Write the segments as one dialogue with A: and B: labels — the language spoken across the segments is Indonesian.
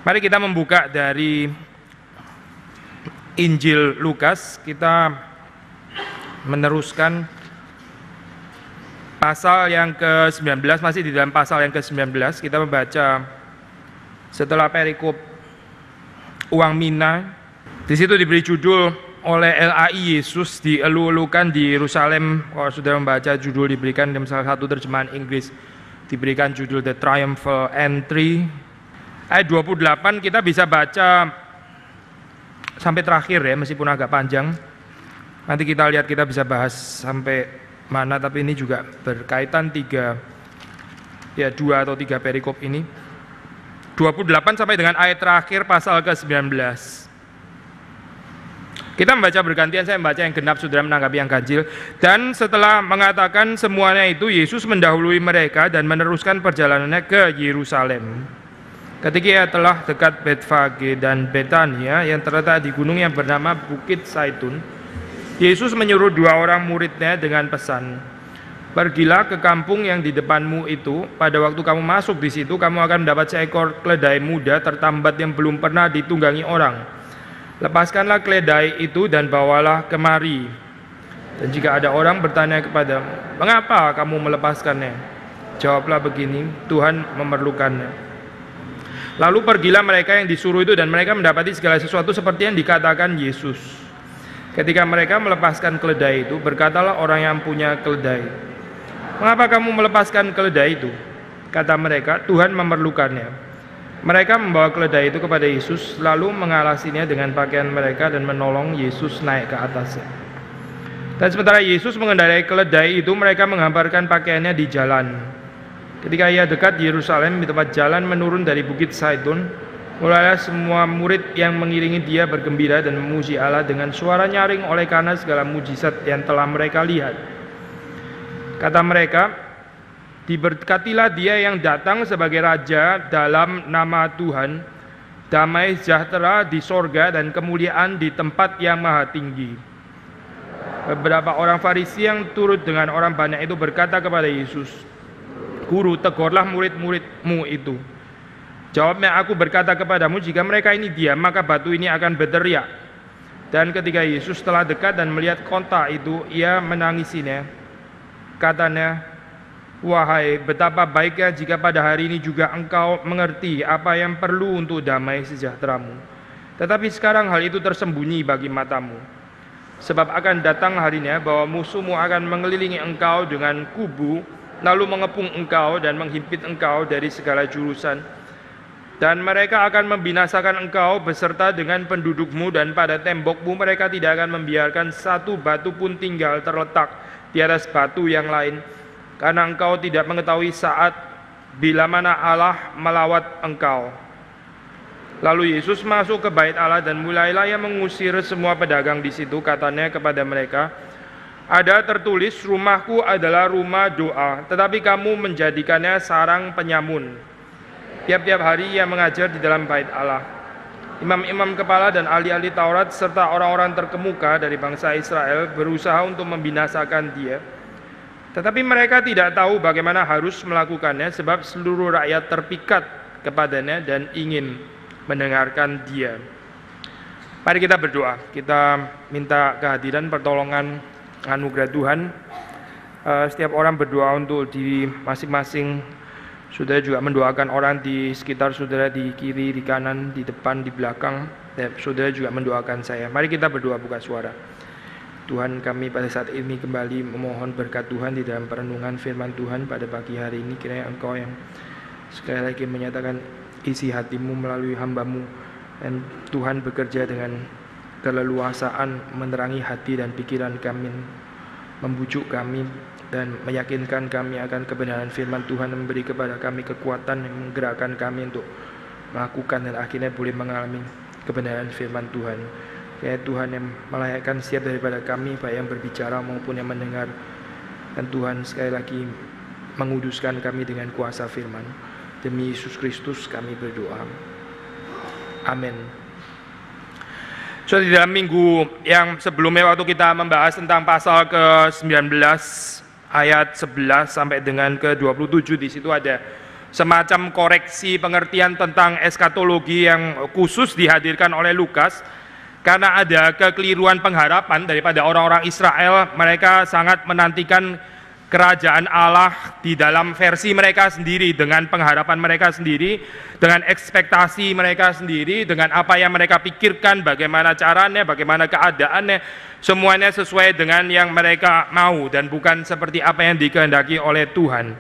A: Mari kita membuka dari Injil Lukas. Kita meneruskan pasal yang ke-19, masih di dalam pasal yang ke-19. Kita membaca setelah perikop uang mina. Di situ diberi judul oleh LAI, Yesus dielu-elukan di Yerusalem. Kalau sudah membaca judul diberikan dalam salah satu terjemahan Inggris, diberikan judul The Triumphal Entry. Ayat 28 kita bisa baca sampai terakhir ya, meskipun agak panjang. Nanti kita lihat, kita bisa bahas sampai mana, tapi ini juga berkaitan 2 atau 3 perikop ini. 28 sampai dengan ayat terakhir pasal ke-19. Kita membaca bergantian, saya membaca yang genap, saudara menanggapi yang ganjil. Dan setelah mengatakan semuanya itu, Yesus mendahului mereka dan meneruskan perjalanannya ke Yerusalem. Ketika ia telah dekat Betfage dan Betania yang terletak di gunung yang bernama Bukit Zaitun, Yesus menyuruh 2 orang muridnya dengan pesan, "Pergilah ke kampung yang di depanmu itu. Pada waktu kamu masuk di situ, kamu akan mendapat seekor keledai muda tertambat yang belum pernah ditunggangi orang. Lepaskanlah keledai itu dan bawalah kemari. Dan jika ada orang bertanya kepadamu, 'Mengapa kamu melepaskannya?' Jawablah begini, 'Tuhan memerlukannya.' Lalu pergilah mereka yang disuruh itu dan mereka mendapati segala sesuatu seperti yang dikatakan Yesus. Ketika mereka melepaskan keledai itu, berkatalah orang yang punya keledai, 'Mengapa kamu melepaskan keledai itu?' Kata mereka, 'Tuhan memerlukannya.' Mereka membawa keledai itu kepada Yesus, lalu mengalasinya dengan pakaian mereka dan menolong Yesus naik ke atasnya. Dan sementara Yesus mengendarai keledai itu, mereka menghamparkan pakaiannya di jalan. Ketika ia dekat Yerusalem, di tempat jalan menurun dari Bukit Zaitun, mulailah semua murid yang mengiringi dia bergembira dan memuji Allah dengan suara nyaring oleh karena segala mujizat yang telah mereka lihat. Kata mereka, "Diberkatilah dia yang datang sebagai Raja dalam nama Tuhan, damai sejahtera di sorga dan kemuliaan di tempat yang maha tinggi." Beberapa orang Farisi yang turut dengan orang banyak itu berkata kepada Yesus, "Guru, tegurlah murid-muridmu itu." Jawabnya, "Aku berkata kepadamu, jika mereka ini diam, maka batu ini akan berteriak." Dan ketika Yesus telah dekat dan melihat kota itu, ia menangisinya. Katanya, "Wahai, betapa baiknya jika pada hari ini juga engkau mengerti apa yang perlu untuk damai sejahteramu. Tetapi sekarang hal itu tersembunyi bagi matamu. Sebab akan datang harinya bahwa musuhmu akan mengelilingi engkau dengan kubu, lalu mengepung engkau dan menghimpit engkau dari segala jurusan. Dan mereka akan membinasakan engkau beserta dengan pendudukmu, dan pada tembokmu mereka tidak akan membiarkan satu batu pun tinggal terletak di atas batu yang lain, karena engkau tidak mengetahui saat bila mana Allah melawat engkau." Lalu Yesus masuk ke bait Allah dan mulailah ia mengusir semua pedagang di situ. Katanya kepada mereka, "Ada tertulis, rumahku adalah rumah doa, tetapi kamu menjadikannya sarang penyamun." Tiap-tiap hari ia mengajar di dalam bait Allah. Imam-imam kepala dan ahli-ahli Taurat serta orang-orang terkemuka dari bangsa Israel berusaha untuk membinasakan dia. Tetapi mereka tidak tahu bagaimana harus melakukannya, sebab seluruh rakyat terpikat kepadanya dan ingin mendengarkan dia. Mari kita berdoa, kita minta kehadiran pertolongan anugerah Tuhan. Setiap orang berdoa untuk diri masing-masing. Saudara juga mendoakan orang di sekitar saudara, di kiri, di kanan, di depan, di belakang. Saudara juga mendoakan saya. Mari kita berdoa, buka suara. Tuhan, kami pada saat ini kembali memohon berkat Tuhan di dalam perenungan firman Tuhan pada pagi hari ini. Kiranya Engkau yang sekali lagi menyatakan isi hatimu melalui hambamu, dan Tuhan bekerja dengan keleluasaan menerangi hati dan pikiran kami, membujuk kami dan meyakinkan kami akan kebenaran firman Tuhan, dan memberi kepada kami kekuatan yang menggerakkan kami untuk melakukan dan akhirnya boleh mengalami kebenaran firman Tuhan. Ya Tuhan, yang melayakkan setiap daripada kami, baik yang berbicara maupun yang mendengar, dan Tuhan sekali lagi menguduskan kami dengan kuasa firman. Demi Yesus Kristus kami berdoa. Amin. So, di dalam minggu yang sebelumnya waktu kita membahas tentang pasal ke-19 ayat 11 sampai dengan ke-27, di situ ada semacam koreksi pengertian tentang eskatologi yang khusus dihadirkan oleh Lukas, karena ada kekeliruan pengharapan daripada orang-orang Israel. Mereka sangat menantikan kerajaan Allah di dalam versi mereka sendiri, dengan pengharapan mereka sendiri, dengan ekspektasi mereka sendiri, dengan apa yang mereka pikirkan, bagaimana caranya, bagaimana keadaannya, semuanya sesuai dengan yang mereka mau dan bukan seperti apa yang dikehendaki oleh Tuhan.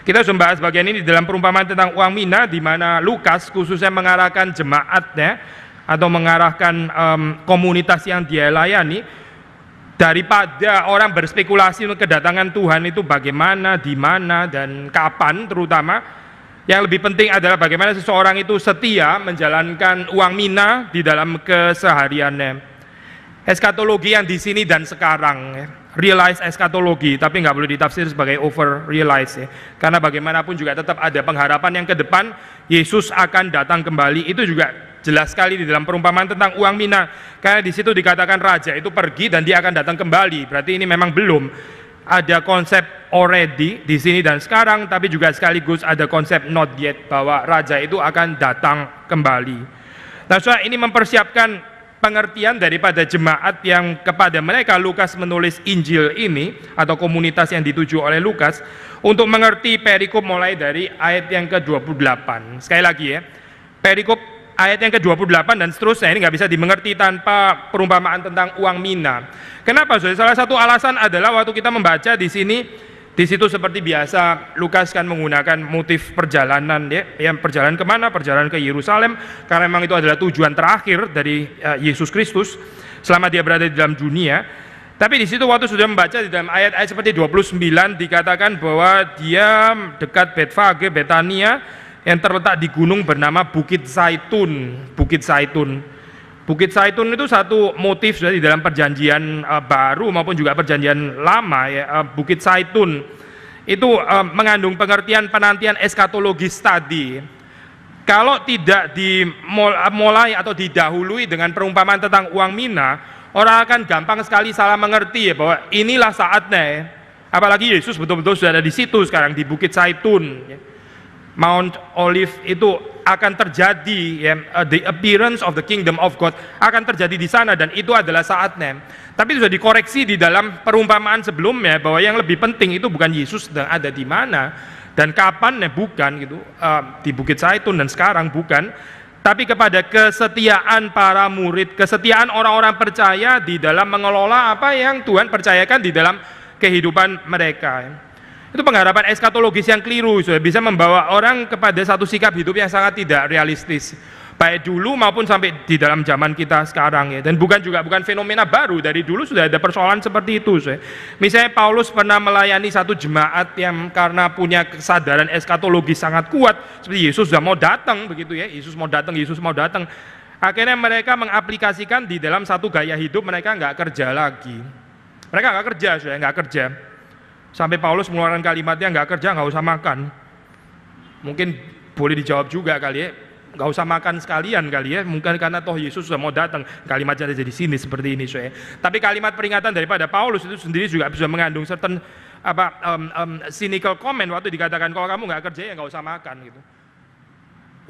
A: Kita sudah membahas bagian ini dalam perumpamaan tentang uang mina, di mana Lukas khususnya mengarahkan jemaatnya atau mengarahkan komunitas yang dia layani. Daripada orang berspekulasi kedatangan Tuhan itu bagaimana, di mana, dan kapan terutama, yang lebih penting adalah bagaimana seseorang itu setia menjalankan uang mina di dalam kesehariannya. Eskatologi yang di sini dan sekarang, realize eskatologi, tapi nggak boleh ditafsir sebagai over realize ya. Karena bagaimanapun juga tetap ada pengharapan yang ke depan, Yesus akan datang kembali. Itu juga jelas sekali di dalam perumpamaan tentang uang mina, karena di situ dikatakan raja itu pergi dan dia akan datang kembali. Berarti ini memang belum ada konsep already di sini dan sekarang, tapi juga sekaligus ada konsep not yet, bahwa raja itu akan datang kembali. Nah, soal ini mempersiapkan pengertian daripada jemaat yang kepada mereka Lukas menulis Injil ini, atau komunitas yang dituju oleh Lukas, untuk mengerti perikop mulai dari ayat yang ke-28. Sekali lagi ya, perikop ayat yang ke-28 dan seterusnya ini nggak bisa dimengerti tanpa perumpamaan tentang uang mina. Kenapa? Salah satu alasan adalah waktu kita membaca di sini, di situ seperti biasa Lukas kan menggunakan motif perjalanan ya, yang perjalanan kemana? Perjalanan ke Yerusalem, karena memang itu adalah tujuan terakhir dari Yesus Kristus selama dia berada di dalam dunia. Tapi di situ waktu sudah membaca di dalam ayat-ayat seperti 29 dikatakan bahwa dia dekat Betfage, Betania, yang terletak di gunung bernama Bukit Zaitun. Bukit Zaitun. Bukit Zaitun itu satu motif sudah di dalam perjanjian baru maupun juga perjanjian lama ya. Bukit Zaitun itu mengandung pengertian penantian eskatologis tadi. Kalau tidak dimulai atau didahului dengan perumpamaan tentang uang mina, orang akan gampang sekali salah mengerti ya, bahwa inilah saatnya ya. Apalagi Yesus betul-betul sudah ada di situ sekarang di Bukit Zaitun ya. Mount Olive itu akan terjadi ya, the appearance of the kingdom of God akan terjadi di sana, dan itu adalah saatnya. Tapi sudah dikoreksi di dalam perumpamaan sebelumnya bahwa yang lebih penting itu bukan Yesus sedang ada di mana dan kapan, bukan gitu, di Bukit Zaitun dan sekarang bukan, tapi kepada kesetiaan para murid, kesetiaan orang-orang percaya di dalam mengelola apa yang Tuhan percayakan di dalam kehidupan mereka. Itu pengharapan eskatologis yang keliru, sudah bisa membawa orang kepada satu sikap hidup yang sangat tidak realistis, baik dulu maupun sampai di dalam zaman kita sekarang ya. Dan bukan fenomena baru, dari dulu sudah ada persoalan seperti itu. Misalnya Paulus pernah melayani satu jemaat yang karena punya kesadaran eskatologis sangat kuat, seperti Yesus sudah mau datang begitu ya, Yesus mau datang. Akhirnya mereka mengaplikasikan di dalam satu gaya hidup, mereka nggak kerja lagi. Mereka nggak kerja. Sampai Paulus mengeluarkan kalimatnya, nggak kerja nggak usah makan. Mungkin boleh dijawab juga kali ya, nggak usah makan sekalian kali ya, mungkin karena toh Yesus sudah mau datang. Kalimatnya ada di sini seperti ini. Tapi kalimat peringatan daripada Paulus itu sendiri juga bisa mengandung certain cynical comment waktu dikatakan kalau kamu nggak kerja ya nggak usah makan gitu.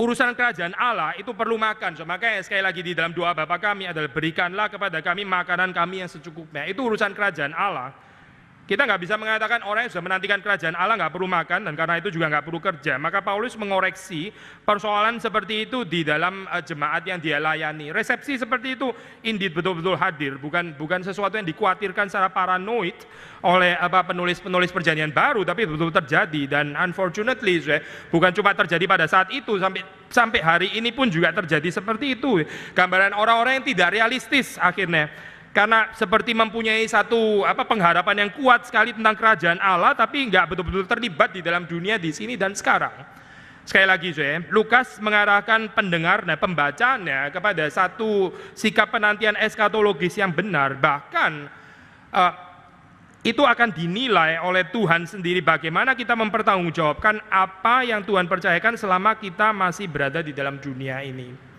A: Urusan kerajaan Allah itu perlu makan. Makanya sekali lagi di dalam doa Bapa kami adalah berikanlah kepada kami makanan kami yang secukupnya. Itu urusan kerajaan Allah. Kita nggak bisa mengatakan orang yang sudah menantikan kerajaan Allah nggak perlu makan dan karena itu juga nggak perlu kerja. Maka Paulus mengoreksi persoalan seperti itu di dalam jemaat yang dia layani. Resepsi seperti itu indeed betul-betul hadir, bukan sesuatu yang dikhawatirkan secara paranoid oleh penulis-penulis perjanjian baru, tapi betul-betul terjadi. Dan unfortunately bukan cuma terjadi pada saat itu, sampai hari ini pun juga terjadi seperti itu. Gambaran orang-orang yang tidak realistis akhirnya. Karena seperti mempunyai satu pengharapan yang kuat sekali tentang kerajaan Allah, tapi nggak betul-betul terlibat di dalam dunia di sini dan sekarang. Sekali lagi, Lukas mengarahkan pendengar, pembacaannya kepada satu sikap penantian eskatologis yang benar. Bahkan itu akan dinilai oleh Tuhan sendiri bagaimana kita mempertanggungjawabkan apa yang Tuhan percayakan selama kita masih berada di dalam dunia ini.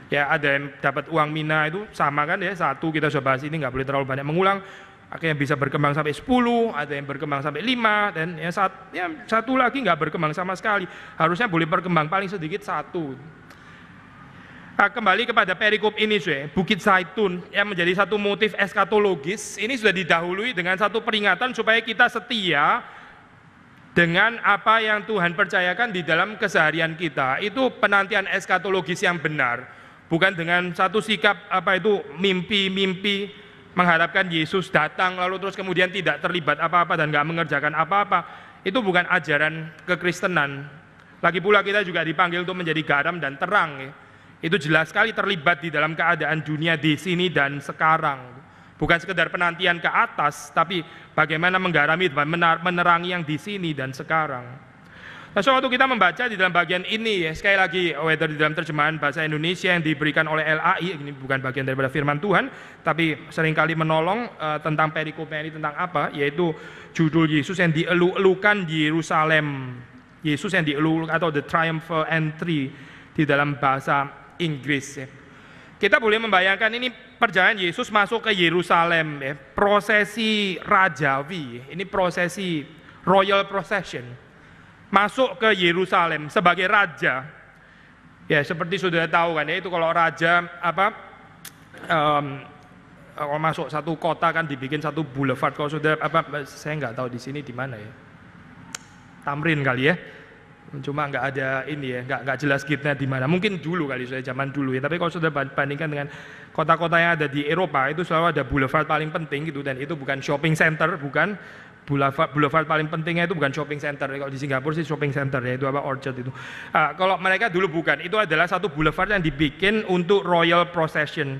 A: Ya, ada yang dapat uang mina itu sama kan ya, satu kita sudah bahas ini, nggak boleh terlalu banyak mengulang. akhirnya bisa berkembang sampai 10, ada yang berkembang sampai 5, dan satu lagi nggak berkembang sama sekali. Harusnya boleh berkembang paling sedikit 1. Nah, kembali kepada perikop ini, Bukit Zaitun yang menjadi satu motif eskatologis, ini sudah didahului dengan satu peringatan supaya kita setia dengan apa yang Tuhan percayakan di dalam keseharian kita. Itu penantian eskatologis yang benar, bukan dengan satu sikap mimpi-mimpi mengharapkan Yesus datang lalu terus kemudian tidak terlibat apa-apa dan nggak mengerjakan apa-apa. Itu bukan ajaran kekristenan. Lagi pula kita juga dipanggil untuk menjadi garam dan terang, ya. Itu jelas sekali terlibat di dalam keadaan dunia di sini dan sekarang. Bukan sekedar penantian ke atas, tapi bagaimana menggarami dan menerangi yang di sini dan sekarang. Nah, waktu kita membaca di dalam bagian ini, ya, sekali lagi, whether di dalam terjemahan bahasa Indonesia yang diberikan oleh LAI, ini bukan bagian daripada firman Tuhan, tapi seringkali menolong tentang perikopnya ini tentang apa, yaitu judul Yesus yang dielu-elukan di Yerusalem. Yesus yang dielu-elukan atau the triumphal entry di dalam bahasa Inggris, ya. Kita boleh membayangkan ini perjalanan Yesus masuk ke Yerusalem, ya. Prosesi rajawi, ini prosesi royal procession, masuk ke Yerusalem sebagai raja. Ya, seperti sudah tahu kan, ya, itu kalau raja kalau masuk satu kota kan dibikin satu boulevard. Kalau sudah saya nggak tahu di sini di mana, ya. Tamrin kali, ya. Cuma nggak ada ini, ya, nggak jelas gate-nya di mana. Mungkin dulu kali, saya zaman dulu, ya. Tapi kalau sudah bandingkan dengan kota-kota yang ada di Eropa, itu selalu ada boulevard paling penting gitu, dan itu bukan shopping center, bukan boulevard paling pentingnya itu bukan shopping center. Kalau di Singapura sih shopping center, ya, itu orchard itu. Kalau mereka dulu bukan, itu adalah satu boulevard yang dibikin untuk royal procession.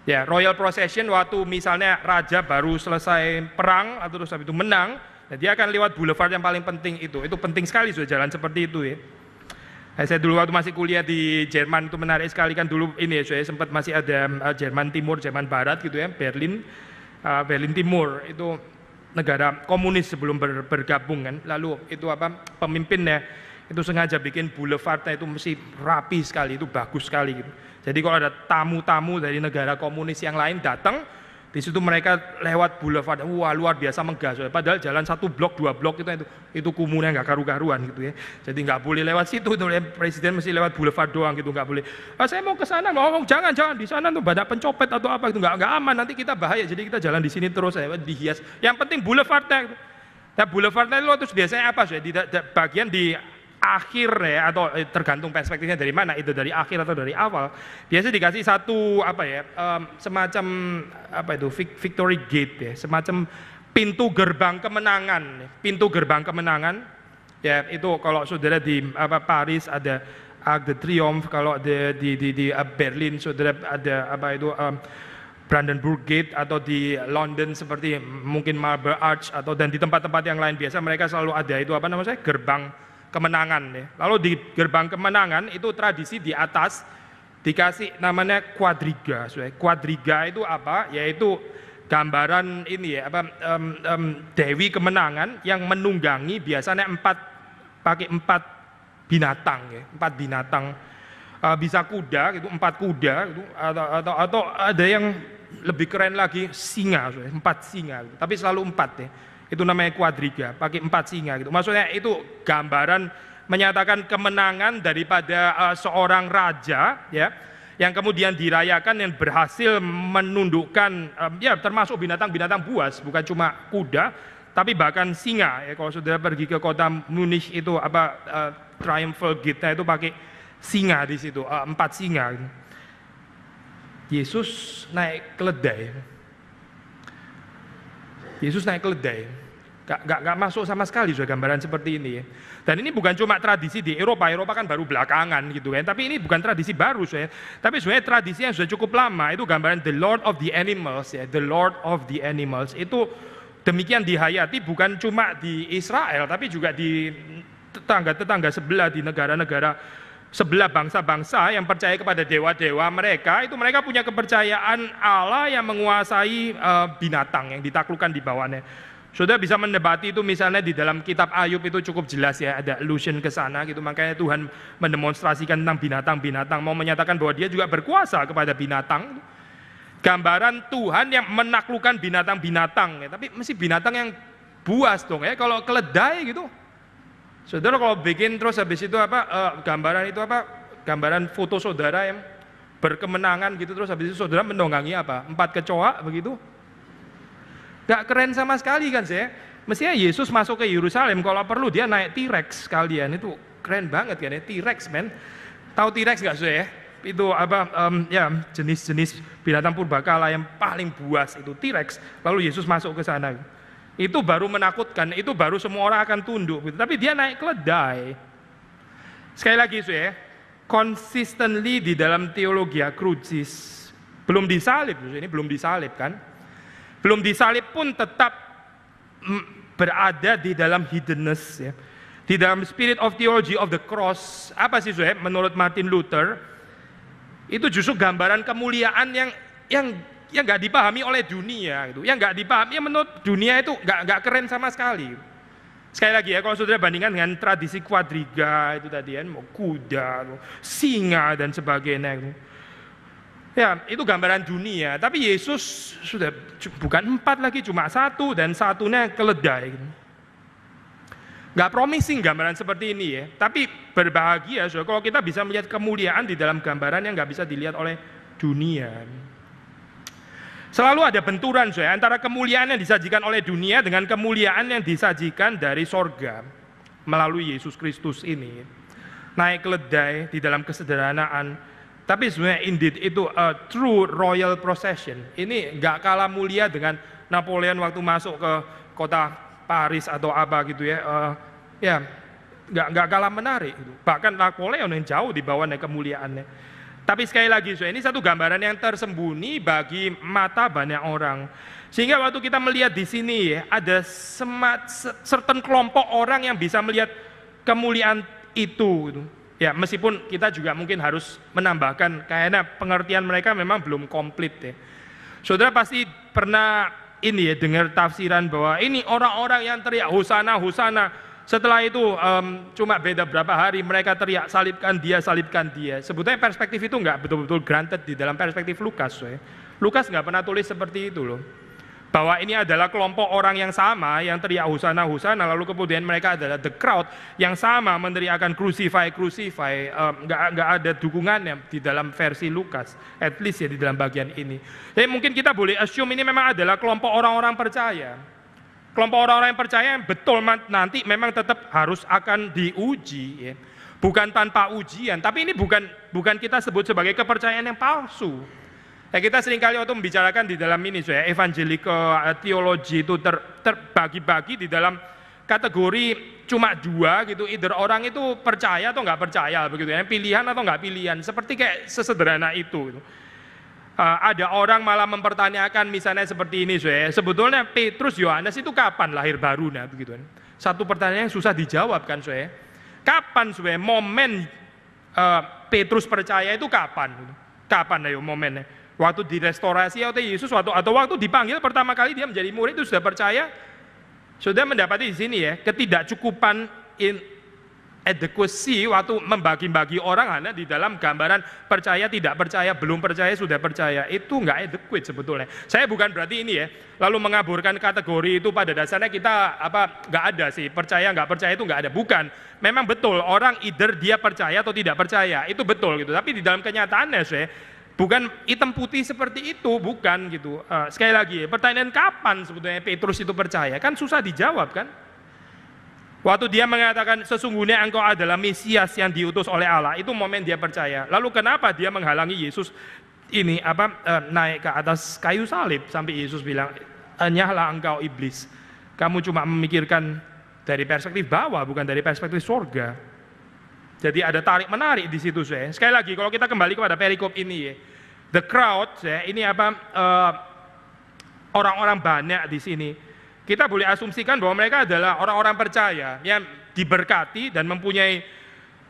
A: Ya, royal procession waktu misalnya raja baru selesai perang atau terus habis itu menang. Nah, dia akan lewat boulevard yang paling penting itu penting sekali sudah jalan seperti itu, ya. Nah, saya dulu waktu masih kuliah di Jerman itu menarik sekali kan, dulu ini, ya, saya sempat masih ada Jerman Timur, Jerman Barat gitu, ya, Berlin Timur itu negara komunis sebelum bergabung kan, lalu itu pemimpinnya itu sengaja bikin boulevardnya itu mesti rapi sekali, itu bagus sekali gitu. Jadi kalau ada tamu-tamu dari negara komunis yang lain datang, di situ mereka lewat boulevard, wah luar biasa megah. Padahal jalan 1 blok 2 blok itu kumuhnya nggak karu-karuan gitu, ya. Jadi nggak boleh lewat situ, itu presiden mesti lewat boulevard doang gitu, nggak boleh. Saya mau ke sana, jangan di sana tuh banyak pencopet atau apa itu, nggak aman, nanti kita bahaya. Jadi kita jalan di sini terus, ya, dihias. Yang penting boulevardnya. Nah, boulevardnya itu terus biasanya apa, di bagian di akhir, ya, atau tergantung perspektifnya dari mana, itu dari akhir atau dari awal. Biasa dikasih satu semacam Victory Gate, ya, semacam pintu gerbang kemenangan. Pintu gerbang kemenangan, ya, itu kalau saudara di Paris ada Arc de Triomphe, kalau di Berlin saudara ada Brandenburg Gate, atau di London seperti mungkin Marble Arch, atau dan di tempat-tempat yang lain biasa mereka selalu ada itu gerbang kemenangan, ya. Lalu di gerbang kemenangan itu tradisi di atas dikasih namanya quadriga. Quadriga itu apa? Yaitu gambaran ini, ya, Dewi Kemenangan yang menunggangi biasanya pakai 4 binatang, ya, 4 binatang. Bisa kuda gitu, 4 kuda gitu, atau ada yang lebih keren lagi singa, 4 singa gitu. Tapi selalu 4, ya. Itu namanya quadriga, pakai 4 singa gitu. Maksudnya itu gambaran menyatakan kemenangan daripada seorang raja, ya, yang kemudian dirayakan, yang berhasil menundukkan ya termasuk binatang-binatang buas, bukan cuma kuda, tapi bahkan singa, ya. Kalau saudara pergi ke kota Munich itu Triumphal Gate-nya itu pakai singa di situ, 4 singa. Yesus naik keledai. Yesus naik keledai. Gak masuk sama sekali sudah gambaran seperti ini, ya. Dan ini bukan cuma tradisi di Eropa kan baru belakangan gitu kan. Tapi ini bukan tradisi baru, ya. Tapi sebenarnya tradisi yang sudah cukup lama. Itu gambaran the Lord of the Animals, ya. The Lord of the Animals itu demikian dihayati bukan cuma di Israel, tapi juga di tetangga-tetangga sebelah, di negara-negara sebelah, bangsa-bangsa yang percaya kepada dewa-dewa mereka. Itu mereka punya kepercayaan Allah yang menguasai binatang yang ditaklukkan di bawahnya. Saudara bisa mendebati itu, misalnya di dalam kitab Ayub itu cukup jelas, ya, ada allusion ke sana gitu. Makanya Tuhan mendemonstrasikan tentang binatang-binatang, mau menyatakan bahwa dia juga berkuasa kepada binatang. Gambaran Tuhan yang menaklukkan binatang-binatang ya. Tapi mesti binatang yang buas dong ya. Kalau keledai gitu, saudara kalau bikin terus habis itu gambaran itu gambaran foto saudara yang berkemenangan gitu, terus habis itu saudara menunggangi 4 kecoa begitu, gak keren sama sekali kan saya. Mestinya Yesus masuk ke Yerusalem, kalau perlu dia naik T-Rex sekalian, itu keren banget kan ya, T-Rex men. Tahu T-Rex gak saya? Itu jenis-jenis binatang purbakala yang paling buas itu T-Rex. Lalu Yesus masuk ke sana. Itu baru menakutkan, itu baru semua orang akan tunduk gitu. Tapi dia naik keledai. Sekali lagi saya, consistently di dalam teologia crucis, belum disalib, ini belum disalib kan? Belum disalib pun tetap berada di dalam hiddenness ya. Di dalam spirit of theology of the cross. Apa sih saya? Menurut Martin Luther, itu justru gambaran kemuliaan yang nggak dipahami oleh dunia gitu. Yang nggak dipahami menurut dunia itu nggak keren sama sekali. Sekali lagi ya, kalau saudara bandingkan dengan tradisi kuadriga itu tadi kan, mau kuda, singa dan sebagainya gitu. Ya, itu gambaran dunia. Tapi Yesus sudah bukan 4 lagi, cuma 1 dan satunya keledai gitu. Gak promising gambaran seperti ini ya. Tapi berbahagia saudara, kalau kita bisa melihat kemuliaan di dalam gambaran yang gak bisa dilihat oleh dunia. Selalu ada benturan saudara, antara kemuliaan yang disajikan oleh dunia dengan kemuliaan yang disajikan dari sorga melalui Yesus Kristus ini. Naik keledai di dalam kesederhanaan, tapi sebenarnya indeed itu a true royal procession. Ini gak kalah mulia dengan Napoleon waktu masuk ke kota Paris atau apa gitu ya, nggak kalah menarik gitu. Bahkan Napoleon yang jauh di bawahnya kemuliaannya. Tapi sekali lagi, ini satu gambaran yang tersembunyi bagi mata banyak orang. Sehingga waktu kita melihat di sini ya, ada certain kelompok orang yang bisa melihat kemuliaan itu gitu. Ya, meskipun kita juga mungkin harus menambahkan, kayaknya pengertian mereka memang belum komplit ya. Saudara pasti pernah ini ya, dengar tafsiran bahwa ini orang-orang yang teriak hosana, hosana. Setelah itu cuma beda berapa hari mereka teriak salibkan dia, salibkan dia. Sebetulnya perspektif itu nggak betul-betul granted di dalam perspektif Lukas. Ya. Lukas nggak pernah tulis seperti itu loh. Bahwa ini adalah kelompok orang yang sama yang teriak hosana, hosana. Lalu kemudian mereka adalah the crowd yang sama meneriakan crucify, crucify. Nggak ada dukungannya di dalam versi Lukas. At least ya di dalam bagian ini. Jadi mungkin kita boleh assume ini memang adalah kelompok orang-orang percaya. Kelompok orang-orang yang percaya yang betul nanti memang tetap harus akan diuji. Ya. Bukan tanpa ujian. Tapi ini bukan kita sebut sebagai kepercayaan yang palsu. Ya, kita seringkali waktu membicarakan di dalam ini, ya, evangelical teologi itu terbagi-bagi di dalam kategori cuma 2 gitu, either orang itu percaya atau nggak percaya begitu ya, pilihan atau nggak pilihan, seperti kayak sesederhana itu. Ada orang malah mempertanyakan misalnya seperti ini, ya, sebetulnya Petrus Yohanes itu kapan lahir baru, nah begitu kan? Satu pertanyaan yang susah dijawab kan, ya. Kapan, ya, momen Petrus percaya itu kapan? Kapan ayo momennya? Waktu direstorasi atau Yesus atau waktu dipanggil pertama kali dia menjadi murid itu sudah percaya, sudah mendapati di sini ya ketidakcukupan inadequacy waktu membagi-bagi orang hanya di dalam gambaran percaya tidak percaya belum percaya sudah percaya, itu nggak adequate sebetulnya. Saya bukan berarti ini ya lalu mengaburkan kategori itu, pada dasarnya kita nggak ada sih percaya nggak percaya itu nggak ada, bukan. Memang betul orang either dia percaya atau tidak percaya, itu betul gitu. Tapi di dalam kenyataannya saya bukan hitam putih seperti itu, bukan gitu. Sekali lagi, pertanyaan kapan sebetulnya Petrus itu percaya? Kan susah dijawab kan? Waktu dia mengatakan sesungguhnya engkau adalah Mesias yang diutus oleh Allah, itu momen dia percaya. Lalu kenapa dia menghalangi Yesus ini naik ke atas kayu salib sampai Yesus bilang, "Enyahlah engkau iblis. Kamu cuma memikirkan dari perspektif bawah, bukan dari perspektif surga." Jadi ada tarik menarik di situ saya. Sekali lagi kalau kita kembali kepada perikop ini ya, the crowd ya, ini orang-orang banyak di sini. Kita boleh asumsikan bahwa mereka adalah orang-orang percaya yang diberkati dan mempunyai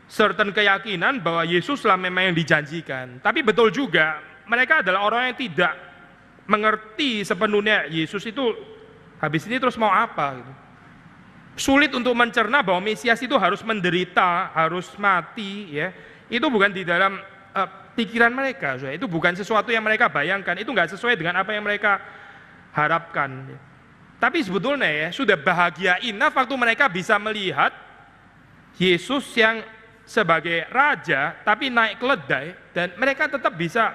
A: certain keyakinan bahwa Yesuslah memang yang dijanjikan. Tapi betul juga mereka adalah orang yang tidak mengerti sepenuhnya Yesus itu habis ini terus mau apa gitu. Sulit untuk mencerna bahwa Mesias itu harus menderita, harus mati ya. Itu bukan di dalam pikiran mereka. Itu bukan sesuatu yang mereka bayangkan, itu nggak sesuai dengan apa yang mereka harapkan. Tapi sebetulnya ya, sudah bahagia enough waktu mereka bisa melihat Yesus yang sebagai raja, tapi naik keledai, dan mereka tetap bisa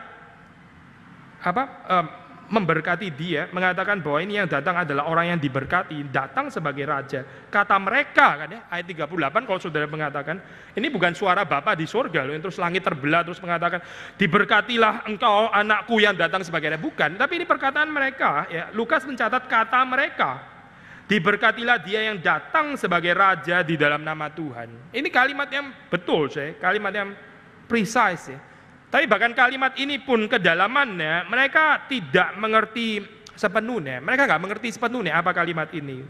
A: memberkati dia, mengatakan bahwa ini yang datang adalah orang yang diberkati, datang sebagai raja. Kata mereka kan ya, ayat 38 kalau saudara mengatakan, ini bukan suara Bapa di surga loh, yang terus langit terbelah terus mengatakan, diberkatilah engkau anakku yang datang sebagai raja. Bukan, tapi ini perkataan mereka ya. Lukas mencatat kata mereka, diberkatilah dia yang datang sebagai raja di dalam nama Tuhan. Ini kalimat yang betul, kalimat yang precise ya. Tapi bahkan kalimat ini pun kedalamannya mereka tidak mengerti sepenuhnya. Mereka nggak mengerti sepenuhnya apa kalimat ini.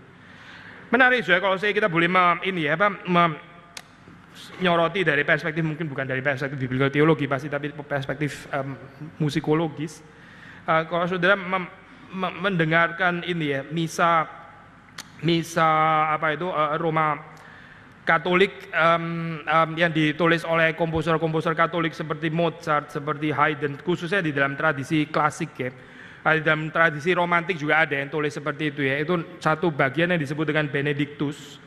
A: Menarik kalau kita boleh menyoroti dari perspektif, mungkin bukan dari perspektif biblical teologi pasti, tapi perspektif musikologis. Kalau saudara mendengarkan ini ya, misa Roma Katolik yang ditulis oleh komposer-komposer Katolik seperti Mozart, seperti Haydn, khususnya di dalam tradisi klasik ya. Di dalam tradisi romantik juga ada yang tulis seperti itu ya. Itu satu bagian yang disebut dengan Benedictus.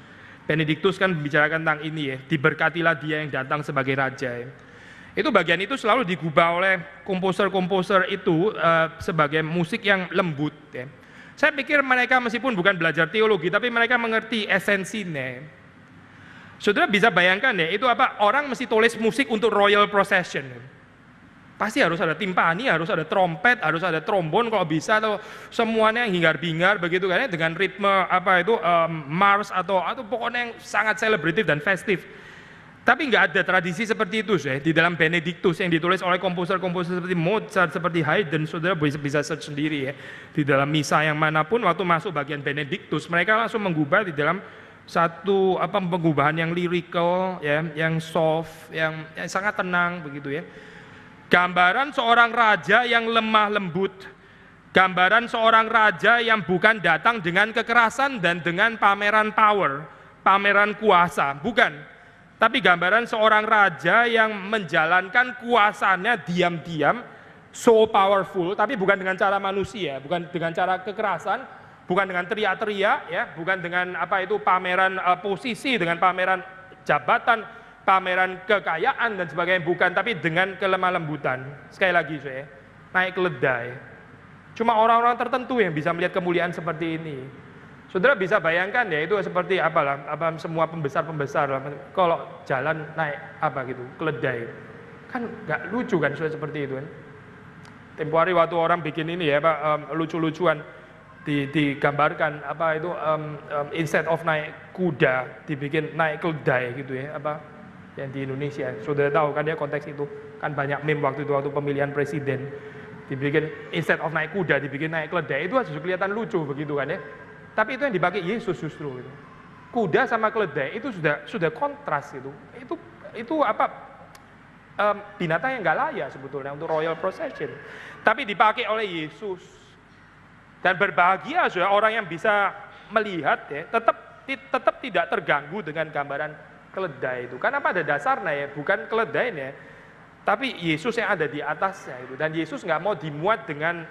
A: Benedictus kan membicarakan tentang ini ya, diberkatilah dia yang datang sebagai raja ya. Itu bagian itu selalu digubah oleh komposer-komposer itu sebagai musik yang lembut ya. Saya pikir mereka meskipun bukan belajar teologi, tapi mereka mengerti esensinya. Saudara bisa bayangkan ya, itu orang mesti tulis musik untuk royal procession. Pasti harus ada timpani, harus ada trompet, harus ada trombon kalau bisa, atau semuanya yang hingar-bingar begitu kan ya, dengan ritme mars atau pokoknya yang sangat selebratif dan festif. Tapi nggak ada tradisi seperti itu di dalam Benedictus yang ditulis oleh komposer-komposer seperti Mozart, seperti Haydn. Saudara bisa search sendiri ya, di dalam misa yang manapun waktu masuk bagian Benedictus mereka langsung menggubah di dalam satu pengubahan yang lirikal ya, yang soft, yang sangat tenang begitu ya. Gambaran seorang raja yang lemah lembut, gambaran seorang raja yang bukan datang dengan kekerasan dan dengan pameran power, pameran kuasa, bukan. Tapi gambaran seorang raja yang menjalankan kuasanya diam-diam, so powerful, tapi bukan dengan cara manusia, bukan dengan cara kekerasan, bukan dengan teriak-teriak ya, bukan dengan pameran posisi, dengan pameran jabatan, pameran kekayaan dan sebagainya, bukan, tapi dengan kelemah lembutan. Sekali lagi naik keledai. Cuma orang-orang tertentu yang bisa melihat kemuliaan seperti ini. Saudara bisa bayangkan ya, itu seperti semua pembesar-pembesar kalau jalan naik keledai. Kan nggak lucu kan seperti itu kan. Tempo hari waktu orang bikin ini ya, lucu-lucuan digambarkan instead of naik kuda dibikin naik keledai gitu ya, yang di Indonesia. Saudara tahu kan ya konteks itu kan banyak meme waktu pemilihan presiden, dibikin instead of naik kuda dibikin naik keledai. Itu harus kelihatan lucu begitu kan ya. Tapi itu yang dipakai Yesus justru gitu. Kuda sama keledai itu sudah kontras gitu. Itu binatang yang nggak layak sebetulnya untuk royal procession, tapi dipakai oleh Yesus. Dan berbahagia orang yang bisa melihat ya, tetap tidak terganggu dengan gambaran keledai itu. Karena pada dasarnya ya, bukan keledainya, tapi Yesus yang ada di atasnya itu. Dan Yesus nggak mau dimuat dengan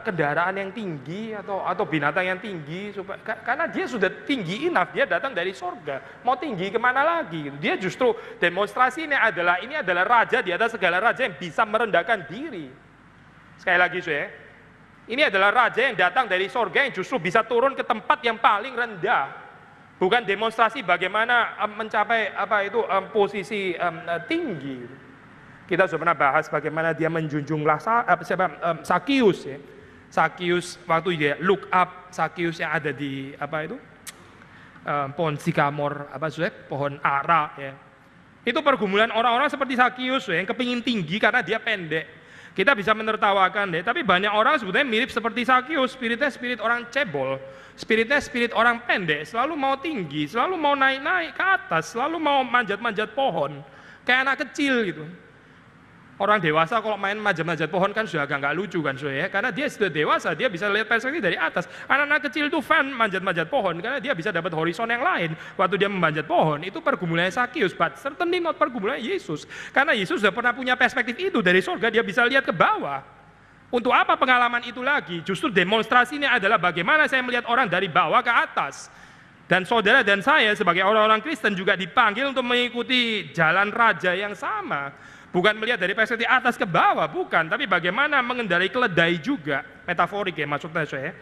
A: kendaraan yang tinggi atau binatang yang tinggi, karena dia sudah tinggi enough, dia datang dari surga. Mau tinggi kemana lagi? Gitu. Dia justru demonstrasinya ini adalah raja di atas segala raja yang bisa merendahkan diri. Sekali lagi ini adalah raja yang datang dari surga yang justru bisa turun ke tempat yang paling rendah. Bukan demonstrasi bagaimana mencapai posisi tinggi. Kita sudah pernah bahas bagaimana dia menjunjung Sakius ya. Sakius waktu dia look up Sakius yang ada di pohon sikamor, pohon ara ya. Itu pergumulan orang-orang seperti Sakius yang kepingin tinggi karena dia pendek. Kita bisa menertawakan deh, tapi banyak orang sebetulnya mirip seperti Sakius, spiritnya spirit orang cebol, spiritnya spirit orang pendek, selalu mau tinggi, selalu mau naik-naik ke atas, selalu mau manjat-manjat pohon, kayak anak kecil gitu. Orang dewasa kalau main manjat-manjat pohon kan sudah agak nggak lucu kan ya, karena dia sudah dewasa, dia bisa lihat perspektif dari atas. Anak-anak kecil itu fan manjat-manjat pohon karena dia bisa dapat horizon yang lain. Waktu dia memanjat pohon itu pergumulannya Sakius, but certainly not pergumulannya Yesus. Karena Yesus sudah pernah punya perspektif itu dari surga, dia bisa lihat ke bawah. Untuk apa pengalaman itu lagi? Justru demonstrasinya adalah bagaimana saya melihat orang dari bawah ke atas. Dan saudara dan saya sebagai orang-orang Kristen juga dipanggil untuk mengikuti jalan raja yang sama. Bukan melihat dari perspektif atas ke bawah, bukan. Tapi bagaimana mengendarai keledai juga. Metaforik ya maksudnya saya.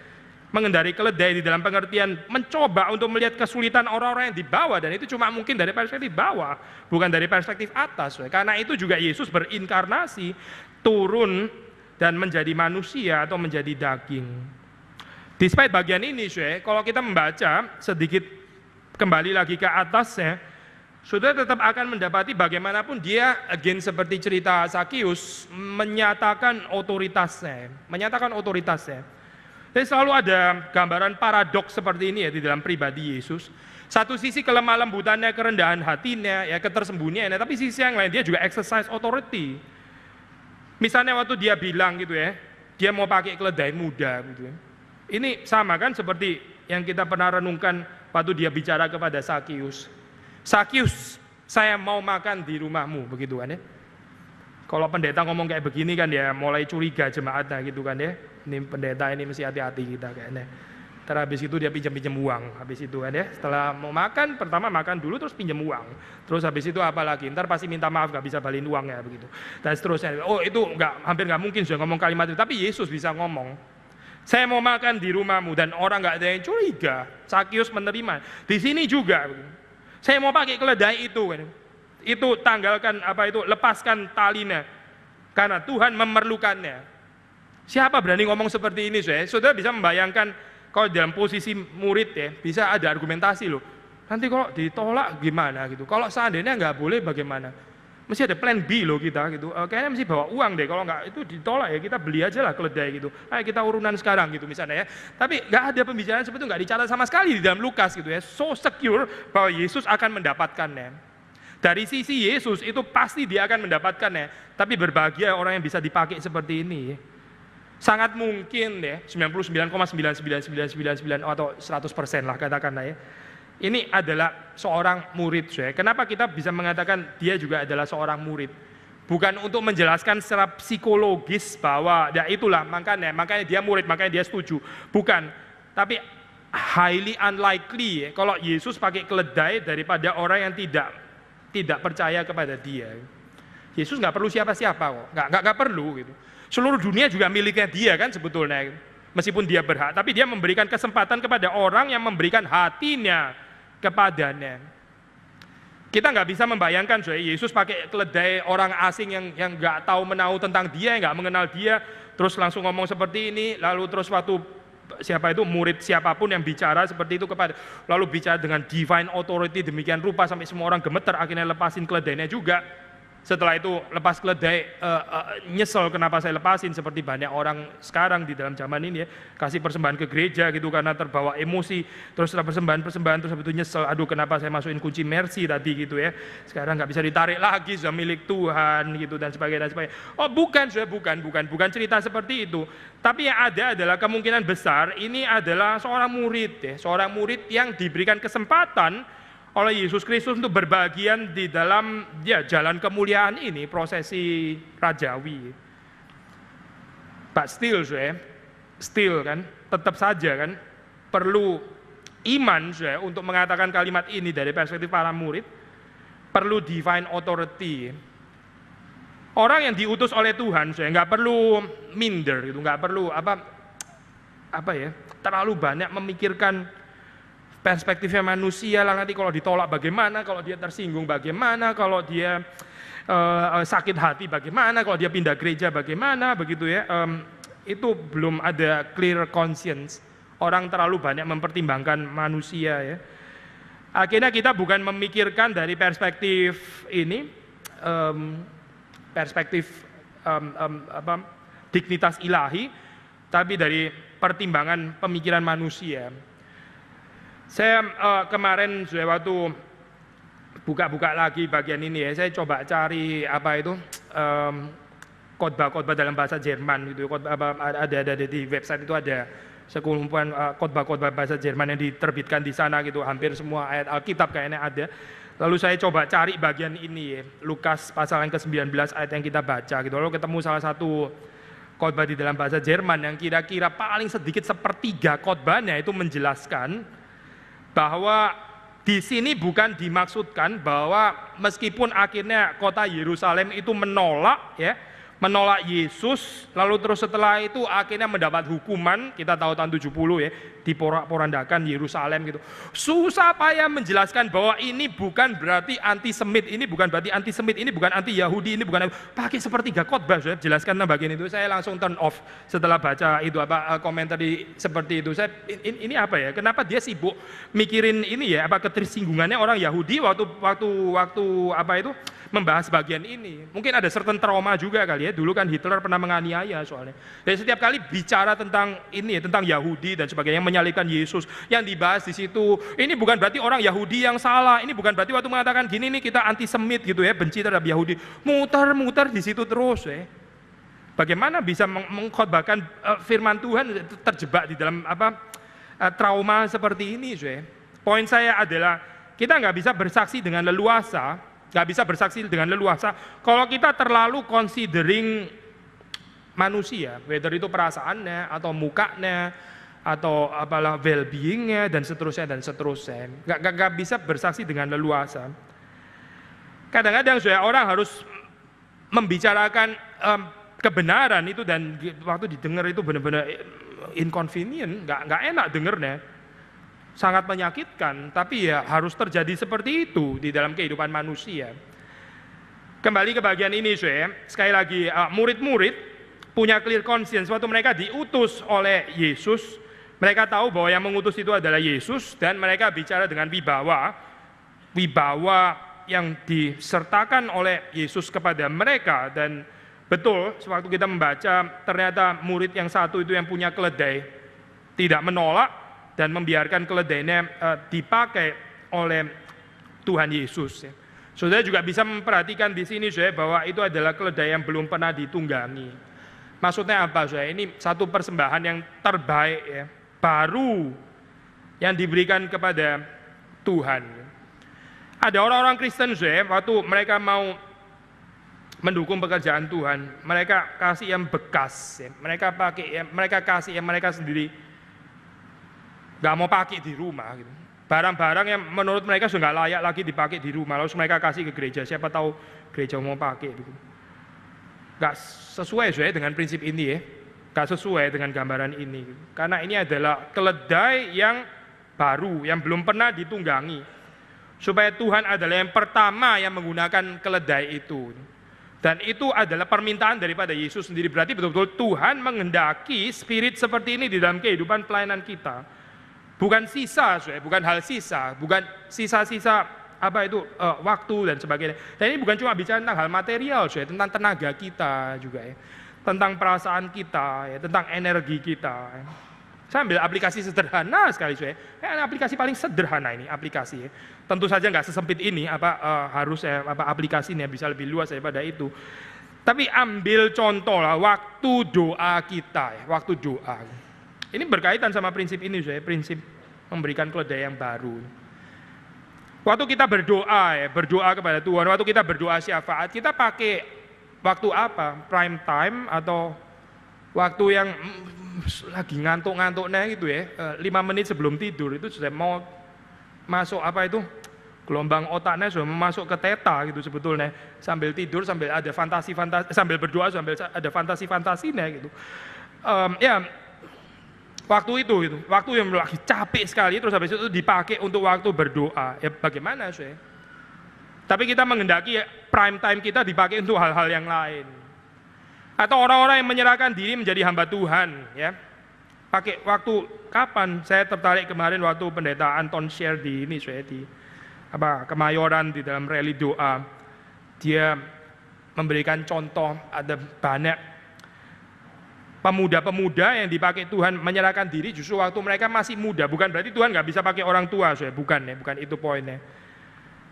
A: Mengendarai keledai di dalam pengertian mencoba untuk melihat kesulitan orang-orang yang di bawah. Dan itu cuma mungkin dari perspektif bawah, bukan dari perspektif atas. Karena itu juga Yesus berinkarnasi, turun dan menjadi manusia atau menjadi daging. Despite bagian ini, kalau kita membaca sedikit kembali lagi ke atasnya, saudara tetap akan mendapati bagaimanapun dia, again seperti cerita Sakius, menyatakan otoritasnya. Jadi selalu ada gambaran paradoks seperti ini ya di dalam pribadi Yesus. Satu sisi kelemah lembutannya, kerendahan hatinya, ya ketersembunyiannya, tapi sisi yang lain dia juga exercise authority. Misalnya waktu dia bilang gitu ya, dia mau pakai keledai muda gitu ya. Ini sama kan seperti yang kita pernah renungkan waktu dia bicara kepada Sakius. Sakius, saya mau makan di rumahmu, begitu kan ya. Kalau pendeta ngomong kayak begini kan ya mulai curiga jemaatnya gitu kan ya. Ini pendeta ini mesti hati-hati kita kayaknya. Terus habis itu dia pinjam uang, habis itu kan ya. Setelah mau makan, pertama makan dulu terus pinjam uang. Terus habis itu apa lagi? Ntar pasti minta maaf gak bisa balikin uangnya begitu. Dan seterusnya. Oh itu hampir nggak mungkin sudah ngomong kalimat itu. Tapi Yesus bisa ngomong. Saya mau makan di rumahmu dan orang nggak ada yang curiga. Sakius menerima. Di sini juga. Saya mau pakai keledai itu. Itu tanggalkan lepaskan talinya. Karena Tuhan memerlukannya. Siapa berani ngomong seperti ini? Saudara bisa membayangkan kalau dalam posisi murid ya bisa ada argumentasi loh. Nanti kalau ditolak gimana gitu. Kalau seandainya nggak boleh bagaimana? Mesti ada plan B loh kita gitu. Kayaknya mesti bawa uang deh. Kalau nggak itu ditolak ya kita beli aja lah keledai gitu. Ayo kita urunan sekarang gitu misalnya ya. Tapi nggak ada pembicaraan seperti itu, nggak dicatat sama sekali di dalam Lukas gitu ya. So secure bahwa Yesus akan mendapatkannya. Dari sisi Yesus itu pasti dia akan mendapatkannya. Tapi berbahagia orang yang bisa dipakai seperti ini. Sangat mungkin ya 99,99999 atau 100% lah katakanlah ya. Ini adalah seorang murid. Kenapa kita bisa mengatakan dia juga adalah seorang murid? Bukan untuk menjelaskan secara psikologis bahwa ya itulah makanya dia murid, makanya dia setuju. Bukan. Tapi highly unlikely kalau Yesus pakai keledai daripada orang yang tidak percaya kepada dia. Yesus nggak perlu siapa-siapa kok. Nggak perlu gitu. Seluruh dunia juga miliknya dia kan sebetulnya. Meskipun dia berhak, tapi dia memberikan kesempatan kepada orang yang memberikan hatinya kepadanya. Kita nggak bisa membayangkan Yesus pakai keledai orang asing yang nggak tahu menahu tentang dia, nggak mengenal dia, terus langsung ngomong seperti ini, lalu terus waktu murid siapapun yang bicara seperti itu lalu bicara dengan divine authority demikian rupa sampai semua orang gemeter, akhirnya lepasin keledainya juga. Setelah itu lepas keledai, nyesel kenapa saya lepasin, seperti banyak orang sekarang di dalam zaman ini ya, kasih persembahan ke gereja gitu karena terbawa emosi, terus persembahan terus habis itu nyesel, aduh kenapa saya masukin kunci mercy tadi gitu ya, sekarang nggak bisa ditarik lagi, sudah milik Tuhan gitu dan sebagainya. Oh bukan cerita seperti itu, tapi yang ada adalah kemungkinan besar ini adalah seorang murid yang diberikan kesempatan oleh Yesus Kristus untuk berbagian di dalam jalan kemuliaan ini, prosesi rajawi. But still kan, tetap saja kan, perlu iman untuk mengatakan kalimat ini dari perspektif para murid, perlu divine authority. Orang yang diutus oleh Tuhan, nggak perlu minder gitu, nggak perlu terlalu banyak memikirkan perspektifnya manusia lah, nanti kalau ditolak bagaimana, kalau dia tersinggung bagaimana, kalau dia sakit hati bagaimana, kalau dia pindah gereja bagaimana, begitu ya. Itu belum ada clear conscience. Orang terlalu banyak mempertimbangkan manusia ya. Akhirnya kita bukan memikirkan dari perspektif ini, dignitas ilahi, tapi dari pertimbangan pemikiran manusia. Saya kemarin waktu buka-buka lagi bagian ini ya, saya coba cari khotbah-khotbah dalam bahasa Jerman gitu. Ada di website itu ada sekumpulan khotbah-khotbah bahasa Jerman yang diterbitkan di sana gitu. Hampir semua ayat Alkitab kayaknya ada. Lalu saya coba cari bagian ini ya, Lukas pasal yang ke-19 ayat yang kita baca gitu. Lalu ketemu salah satu khotbah di dalam bahasa Jerman yang kira-kira paling sedikit sepertiga khotbahnya itu menjelaskan bahwa di sini bukan dimaksudkan bahwa meskipun akhirnya kota Yerusalem itu menolak Yesus, lalu terus setelah itu akhirnya mendapat hukuman, kita tahu tahun 70 ya, diporak-porandakan Yerusalem gitu. Susah payah menjelaskan bahwa ini bukan berarti antisemit, ini bukan berarti antisemit, ini bukan anti Yahudi, ini bukan, pakai sepertiga khotbah saya jelaskan bagian itu. Saya langsung turn off setelah baca itu komentar seperti itu. Saya ini apa ya? Kenapa dia sibuk mikirin ini ya, ketersinggungannya orang Yahudi waktu apa itu membahas bagian ini. Mungkin ada certain trauma juga kali ya. Dulu kan Hitler pernah menganiaya soalnya. Dan setiap kali bicara tentang ini ya, tentang Yahudi dan sebagainya, menyalibkan Yesus, yang dibahas di situ, ini bukan berarti orang Yahudi yang salah. Ini bukan berarti waktu mengatakan gini nih kita antisemit gitu ya, benci terhadap Yahudi. Muter-muter di situ terus ya. Bagaimana bisa mengkhotbahkan firman Tuhan terjebak di dalam trauma seperti ini ya. Poin saya adalah kita nggak bisa bersaksi dengan leluasa. Gak bisa bersaksi dengan leluasa kalau kita terlalu considering manusia, whether itu perasaannya atau mukanya atau apalah well-beingnya dan seterusnya. Gak bisa bersaksi dengan leluasa. Kadang-kadang orang harus membicarakan kebenaran itu, dan waktu didengar itu benar-benar inconvenient, gak enak dengernya. Sangat menyakitkan, tapi ya harus terjadi seperti itu di dalam kehidupan manusia. Kembali ke bagian ini, sekali lagi murid-murid punya clear conscience waktu mereka diutus oleh Yesus. Mereka tahu bahwa yang mengutus itu adalah Yesus, dan mereka bicara dengan wibawa yang disertakan oleh Yesus kepada mereka. Dan betul, sewaktu kita membaca, ternyata murid yang satu itu yang punya keledai tidak menolak dan membiarkan keledainya dipakai oleh Tuhan Yesus. Saudara juga bisa memperhatikan di sini bahwa itu adalah keledai yang belum pernah ditunggangi. Maksudnya apa? Ini satu persembahan yang terbaik ya, baru yang diberikan kepada Tuhan. Ada orang-orang Kristen waktu mereka mau mendukung pekerjaan Tuhan, mereka kasih yang bekas, mereka pakai, mereka kasih yang mereka sendiri gak mau pakai di rumah gitu. Barang-barang yang menurut mereka sudah gak layak lagi dipakai di rumah, lalu mereka kasih ke gereja, siapa tahu gereja mau pakai gitu. Gak sesuai dengan prinsip ini ya, gak sesuai dengan gambaran ini gitu. Karena ini adalah keledai yang baru, yang belum pernah ditunggangi, supaya Tuhan adalah yang pertama yang menggunakan keledai itu. Dan itu adalah permintaan daripada Yesus sendiri. Berarti betul-betul Tuhan menghendaki spirit seperti ini di dalam kehidupan pelayanan kita. Bukan sisa, bukan hal sisa, bukan sisa-sisa waktu dan sebagainya. Dan ini bukan cuma bicara tentang hal material, tentang tenaga kita juga ya, tentang perasaan kita, ya, tentang energi kita. Ya. Saya ambil aplikasi sederhana sekali, aplikasi paling sederhana ini aplikasi. Ya. Tentu saja nggak sesempit ini, harus aplikasinya bisa lebih luas daripada itu. Tapi ambil contoh lah waktu doa kita, ya, waktu doa. Ini berkaitan sama prinsip ini, prinsip memberikan keledai yang baru. Waktu kita berdoa kepada Tuhan, waktu kita berdoa syafaat, kita pakai waktu apa? Prime time atau waktu yang lagi ngantuk-ngantuknya gitu ya, 5 menit sebelum tidur itu sudah mau masuk gelombang otaknya sudah masuk ke theta gitu sebetulnya, sambil tidur, sambil ada fantasi-fantasi, sambil berdoa, sambil ada fantasi-fantasinya gitu. Waktu itu, waktu yang lagi capek sekali, terus habis itu dipakai untuk waktu berdoa. Ya bagaimana Tapi kita menghendaki prime time kita dipakai untuk hal-hal yang lain. Atau orang-orang yang menyerahkan diri menjadi hamba Tuhan, ya. Pakai waktu kapan? Saya tertarik kemarin waktu pendeta Anton share di ini, di Kemayoran di dalam rally doa. Dia memberikan contoh, ada banyak pemuda-pemuda yang dipakai Tuhan menyerahkan diri justru waktu mereka masih muda. Bukan berarti Tuhan nggak bisa pakai orang tua, bukan itu poinnya.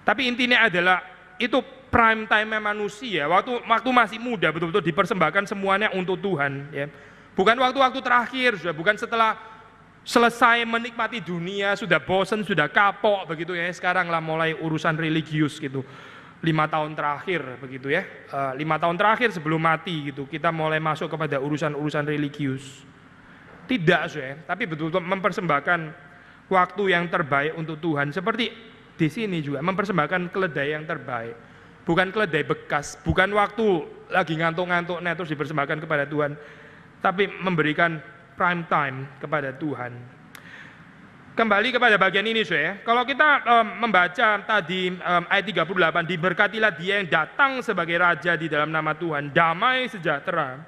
A: Tapi intinya adalah itu prime time manusia, waktu masih muda, betul-betul dipersembahkan semuanya untuk Tuhan. Ya. Bukan waktu-waktu terakhir, bukan setelah selesai menikmati dunia, sudah bosan, sudah kapok begitu ya. Sekarang lah mulai urusan religius gitu. 5 tahun terakhir begitu ya, 5 tahun terakhir sebelum mati gitu, kita mulai masuk kepada urusan-urusan religius. Tidak tapi betul-betul mempersembahkan waktu yang terbaik untuk Tuhan. Seperti di sini juga mempersembahkan keledai yang terbaik, bukan keledai bekas, bukan waktu lagi ngantuk-ngantuk terus dipersembahkan kepada Tuhan, tapi memberikan prime time kepada Tuhan. Kembali kepada bagian ini kalau kita membaca tadi ayat 38, diberkatilah dia yang datang sebagai raja di dalam nama Tuhan, damai sejahtera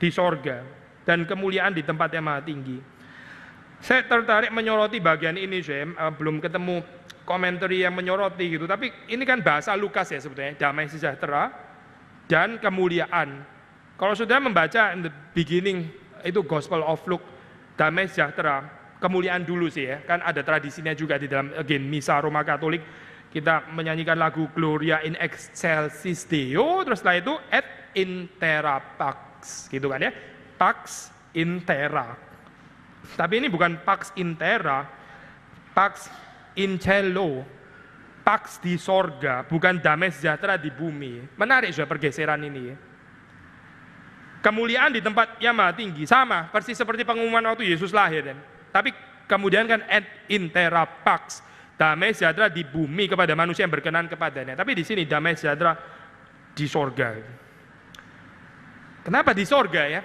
A: di sorga dan kemuliaan di tempat yang maha tinggi. Saya tertarik menyoroti bagian ini belum ketemu komentari yang menyoroti gitu, tapi ini kan bahasa Lukas ya sebetulnya, damai sejahtera dan kemuliaan. Kalau sudah membaca in the beginning itu Gospel of Luke, damai sejahtera, kemuliaan dulu sih ya, kan ada tradisinya juga di dalam misa Roma Katolik, kita menyanyikan lagu Gloria in excelsis Deo, terus setelah itu et in terra pax, gitu kan ya, pax in terra. Tapi ini bukan pax in terra, pax in cielo, pax di sorga, bukan damai sejahtera di bumi. Menarik sudah pergeseran ini ya. Kemuliaan di tempat yang maha tinggi, sama persis seperti pengumuman waktu Yesus lahir kan. Tapi kemudian kan et in terra pax, damai sejahtera di bumi kepada manusia yang berkenan kepadanya. Tapi di sini damai sejahtera di sorga. Kenapa di sorga ya?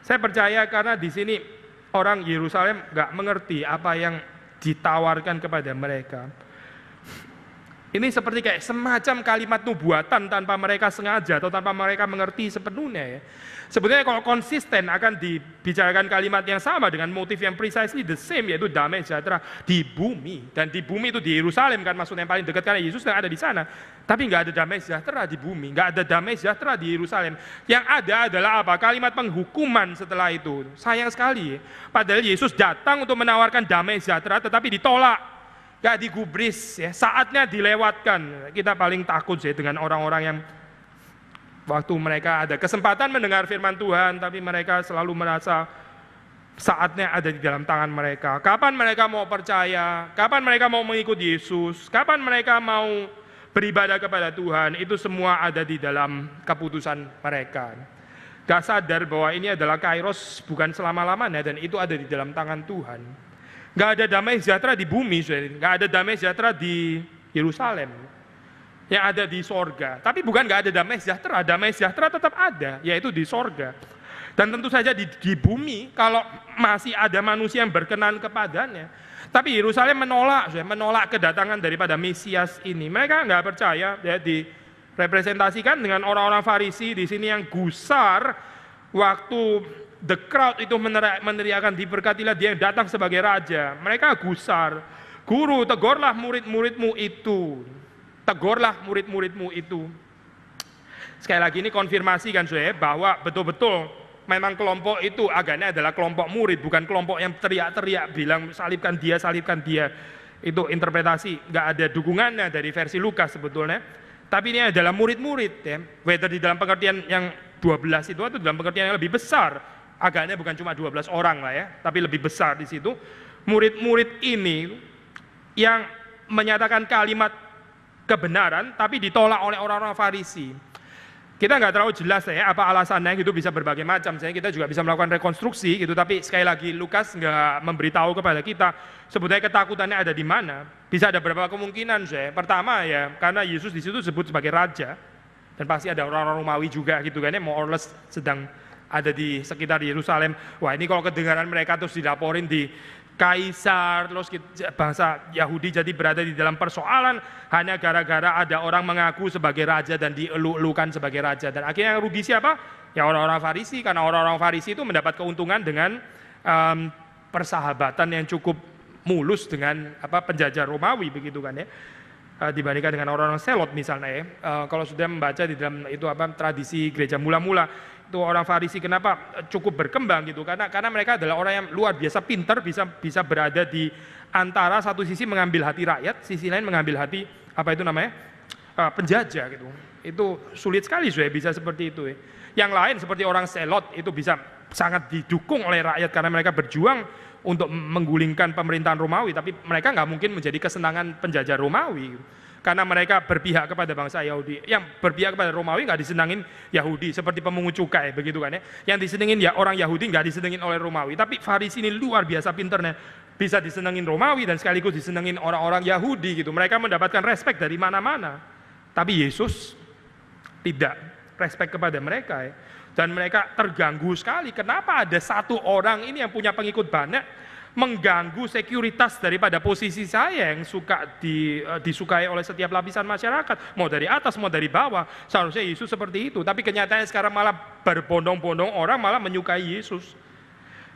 A: Saya percaya karena di sini orang Yerusalem nggak mengerti apa yang ditawarkan kepada mereka. Ini seperti kayak semacam kalimat nubuatan tanpa mereka sengaja atau tanpa mereka mengerti sepenuhnya ya. Sebetulnya kalau konsisten akan dibicarakan kalimat yang sama dengan motif yang precisely the same, yaitu damai sejahtera di bumi. Dan di bumi itu di Yerusalem kan maksudnya yang paling dekat karena Yesus yang ada di sana. Tapi nggak ada damai sejahtera di bumi, nggak ada damai sejahtera di Yerusalem. Yang ada adalah apa? Kalimat penghukuman setelah itu. Sayang sekali. Padahal Yesus datang untuk menawarkan damai sejahtera tetapi ditolak. Gak digubris ya, saatnya dilewatkan. Kita paling takut sih dengan orang-orang yang waktu mereka ada kesempatan mendengar firman Tuhan, tapi mereka selalu merasa saatnya ada di dalam tangan mereka. Kapan mereka mau percaya, kapan mereka mau mengikuti Yesus, kapan mereka mau beribadah kepada Tuhan, itu semua ada di dalam keputusan mereka. Gak sadar bahwa ini adalah kairos bukan selama-lamanya dan itu ada di dalam tangan Tuhan. Gak ada damai sejahtera di bumi, gak ada damai sejahtera di Yerusalem, yang ada di sorga. Tapi bukan gak ada damai sejahtera tetap ada, yaitu di sorga. Dan tentu saja di bumi, kalau masih ada manusia yang berkenan kepadanya. Tapi Yerusalem menolak kedatangan daripada Mesias ini. Mereka nggak percaya, ya, direpresentasikan dengan orang-orang Farisi di sini yang gusar waktu the crowd itu meneriakan diberkatilah dia yang datang sebagai raja. Mereka gusar, guru tegurlah murid-muridmu itu. Tegurlah murid-muridmu itu. Sekali lagi ini konfirmasi kan bahwa betul-betul memang kelompok itu agaknya adalah kelompok murid, bukan kelompok yang teriak-teriak bilang salibkan dia, salibkan dia. Itu interpretasi, nggak ada dukungannya dari versi Lukas sebetulnya. Tapi ini adalah murid-murid ya. Whether di dalam pengertian yang 12 itu atau dalam pengertian yang lebih besar. Agaknya bukan cuma 12 orang lah ya, tapi lebih besar di situ. Murid-murid ini yang menyatakan kalimat kebenaran, tapi ditolak oleh orang-orang Farisi. Kita nggak terlalu jelas ya apa alasannya, gitu bisa berbagai macam. Kita juga bisa melakukan rekonstruksi gitu, tapi sekali lagi Lukas nggak memberitahu kepada kita sebetulnya ketakutannya ada di mana. Bisa ada beberapa kemungkinan Pertama ya karena Yesus di situ disebut sebagai raja dan pasti ada orang-orang Romawi juga gitu kan ya, more or less sedang ada di sekitar Yerusalem. Wah ini kalau kedengaran mereka terus dilaporin di kaisar, terus bangsa Yahudi jadi berada di dalam persoalan hanya gara-gara ada orang mengaku sebagai raja dan dielu-elukan sebagai raja. Dan akhirnya yang rugi siapa? Ya orang-orang Farisi, karena orang-orang Farisi itu mendapat keuntungan dengan persahabatan yang cukup mulus dengan penjajah Romawi begitu kan ya. Dibandingkan dengan orang-orang Selot misalnya ya. Kalau sudah membaca di dalam itu tradisi gereja mula-mula, itu orang Farisi kenapa cukup berkembang gitu, karena mereka adalah orang yang luar biasa pintar, bisa berada di antara satu sisi mengambil hati rakyat, sisi lain mengambil hati penjajah gitu. Itu sulit sekali saya bisa seperti itu. Yang lain seperti orang Selot itu bisa sangat didukung oleh rakyat karena mereka berjuang untuk menggulingkan pemerintahan Romawi, tapi mereka nggak mungkin menjadi kesenangan penjajah Romawi karena mereka berpihak kepada bangsa Yahudi. Yang berpihak kepada Romawi nggak disenangin Yahudi, seperti pemungut cukai begitu kan ya. Yang disenengin ya orang Yahudi, nggak disenengin oleh Romawi. Tapi Farisi ini luar biasa pinternya, bisa disenengin Romawi dan sekaligus disenengin orang-orang Yahudi gitu. Mereka mendapatkan respek dari mana-mana. Tapi Yesus tidak respek kepada mereka ya. Dan mereka terganggu sekali. Kenapa ada satu orang ini yang punya pengikut banyak mengganggu sekuritas daripada posisi saya yang disukai oleh setiap lapisan masyarakat, mau dari atas mau dari bawah. Seharusnya Yesus seperti itu, tapi kenyataannya sekarang malah berbondong-bondong orang malah menyukai Yesus.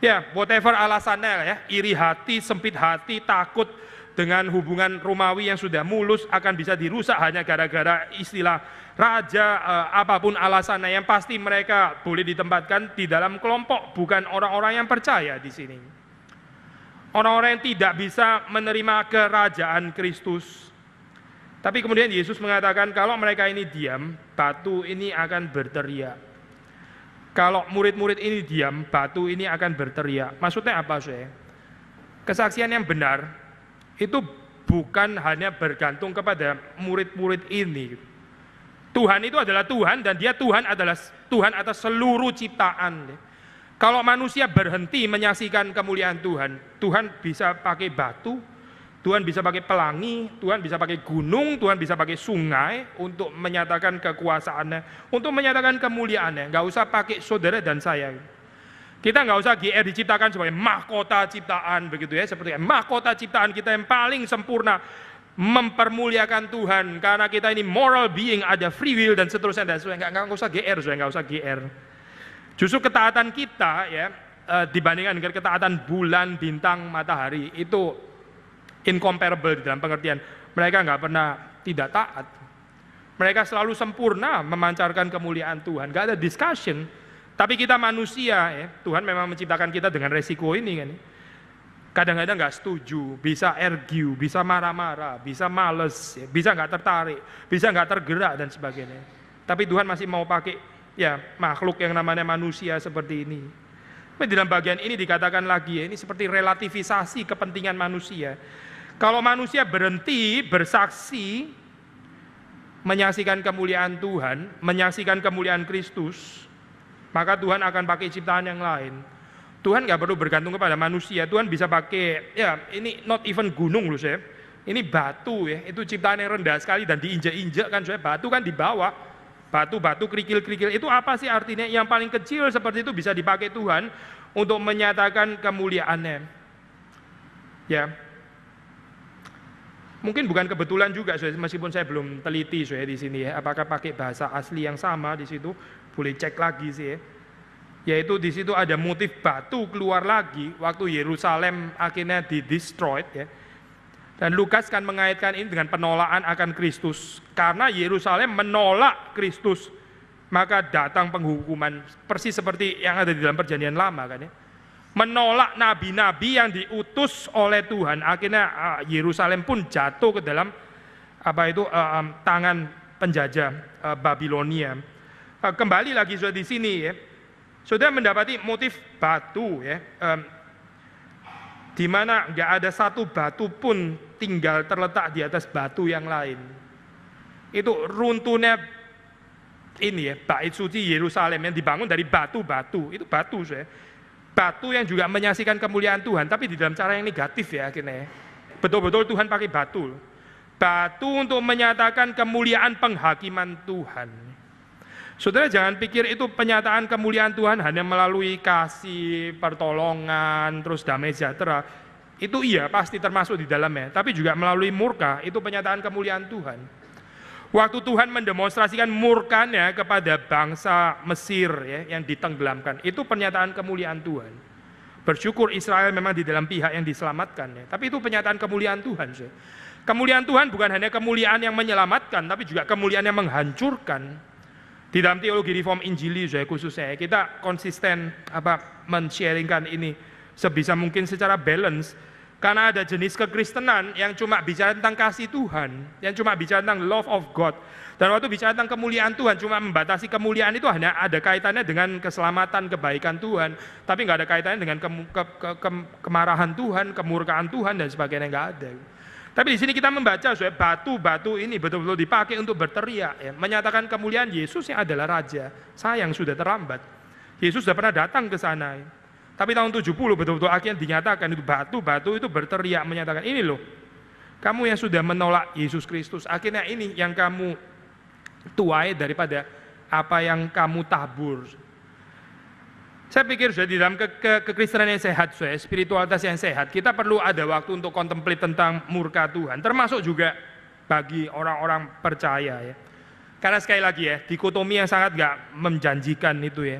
A: Ya, whatever alasannya ya, iri hati, sempit hati, takut dengan hubungan Romawi yang sudah mulus akan bisa dirusak hanya gara-gara istilah raja, apapun alasannya, yang pasti mereka boleh ditempatkan di dalam kelompok bukan orang-orang yang percaya di sini. Orang-orang yang tidak bisa menerima kerajaan Kristus. Tapi kemudian Yesus mengatakan kalau mereka ini diam, batu ini akan berteriak. Kalau murid-murid ini diam, batu ini akan berteriak. Maksudnya apa saya? Kesaksian yang benar itu bukan hanya bergantung kepada murid-murid ini. Tuhan itu adalah Tuhan dan dia Tuhan adalah Tuhan atas seluruh ciptaan. Kalau manusia berhenti menyaksikan kemuliaan Tuhan, Tuhan bisa pakai batu, Tuhan bisa pakai pelangi, Tuhan bisa pakai gunung, Tuhan bisa pakai sungai untuk menyatakan kekuasaannya, untuk menyatakan kemuliaannya. Nggak usah pakai saudara dan saya. Kita nggak usah GR diciptakan sebagai mahkota ciptaan begitu ya, seperti mahkota ciptaan kita yang paling sempurna, mempermuliakan Tuhan karena kita ini moral being, ada free will dan seterusnya dan seterusnya. Nggak usah GR, nggak usah GR. Justru ketaatan kita ya dibandingkan dengan ketaatan bulan, bintang, matahari itu incomparable dalam pengertian mereka nggak pernah tidak taat. Mereka selalu sempurna memancarkan kemuliaan Tuhan, nggak ada discussion. Tapi kita manusia ya, Tuhan memang menciptakan kita dengan resiko ini kan. Kadang-kadang nggak setuju, bisa argue, bisa marah-marah, bisa males, ya, bisa nggak tertarik, bisa nggak tergerak dan sebagainya. Tapi Tuhan masih mau pakai ya makhluk yang namanya manusia seperti ini. Tapi dalam bagian ini dikatakan lagi ya, ini seperti relativisasi kepentingan manusia. Kalau manusia berhenti bersaksi menyaksikan kemuliaan Tuhan, menyaksikan kemuliaan Kristus, maka Tuhan akan pakai ciptaan yang lain. Tuhan nggak perlu bergantung kepada manusia. Tuhan bisa pakai ya ini not even gunung loh saya. Ini batu ya, itu ciptaan yang rendah sekali dan diinjak-injak kan saya, batu kan di bawah. Batu-batu, kerikil-kerikil, itu apa sih artinya? Yang paling kecil seperti itu bisa dipakai Tuhan untuk menyatakan kemuliaannya. Ya, mungkin bukan kebetulan juga, meskipun saya belum teliti di sini ya, apakah pakai bahasa asli yang sama di situ, boleh cek lagi sih ya. Yaitu di situ ada motif batu keluar lagi waktu Yerusalem akhirnya di-destroyed ya. Dan Lukas kan mengaitkan ini dengan penolakan akan Kristus. Karena Yerusalem menolak Kristus, maka datang penghukuman. Persis seperti yang ada di dalam perjanjian lama kan ya. Menolak nabi-nabi yang diutus oleh Tuhan. Akhirnya Yerusalem pun jatuh ke dalam tangan penjajah Babilonia. Kembali lagi sudah di sini ya. Sudah mendapati motif batu ya. Di mana nggak ada satu batu pun tinggal terletak di atas batu yang lain. Itu runtuhnya ini ya, bait suci Yerusalem yang dibangun dari batu-batu. Itu batu saya. Batu yang juga menyaksikan kemuliaan Tuhan, tapi di dalam cara yang negatif ya akhirnya. Betul-betul Tuhan pakai batu. Batu untuk menyatakan kemuliaan penghakiman Tuhan. Saudara jangan pikir itu penyataan kemuliaan Tuhan hanya melalui kasih, pertolongan, terus damai sejahtera. Itu iya pasti termasuk di dalamnya, tapi juga melalui murka, itu penyataan kemuliaan Tuhan. Waktu Tuhan mendemonstrasikan murkanya kepada bangsa Mesir ya, yang ditenggelamkan, itu pernyataan kemuliaan Tuhan. Bersyukur Israel memang di dalam pihak yang diselamatkan ya, tapi itu pernyataan kemuliaan Tuhan. Kemuliaan Tuhan bukan hanya kemuliaan yang menyelamatkan, tapi juga kemuliaan yang menghancurkan. Di dalam teologi reform Injili khususnya kita konsisten men-sharingkan ini sebisa mungkin secara balance. Karena ada jenis kekristenan yang cuma bicara tentang kasih Tuhan, yang cuma bicara tentang love of God. Dan waktu bicara tentang kemuliaan Tuhan, cuma membatasi kemuliaan itu hanya ada kaitannya dengan keselamatan, kebaikan Tuhan, tapi nggak ada kaitannya dengan kemarahan Tuhan, kemurkaan Tuhan dan sebagainya, nggak ada. Tapi di sini kita membaca supaya batu-batu ini betul-betul dipakai untuk berteriak, ya, menyatakan kemuliaan Yesus yang adalah Raja. Sayang sudah terlambat. Yesus sudah pernah datang ke sana. Tapi tahun 70 betul-betul akhirnya dinyatakan itu batu-batu itu berteriak menyatakan, ini loh, kamu yang sudah menolak Yesus Kristus, akhirnya ini yang kamu tuai daripada apa yang kamu tabur. Saya pikir sudah di dalam kekristenan yang sehat, spiritualitas yang sehat, kita perlu ada waktu untuk kontemplate tentang murka Tuhan, termasuk juga bagi orang-orang percaya, ya. Karena sekali lagi ya, dikotomi yang sangat gak menjanjikan itu ya.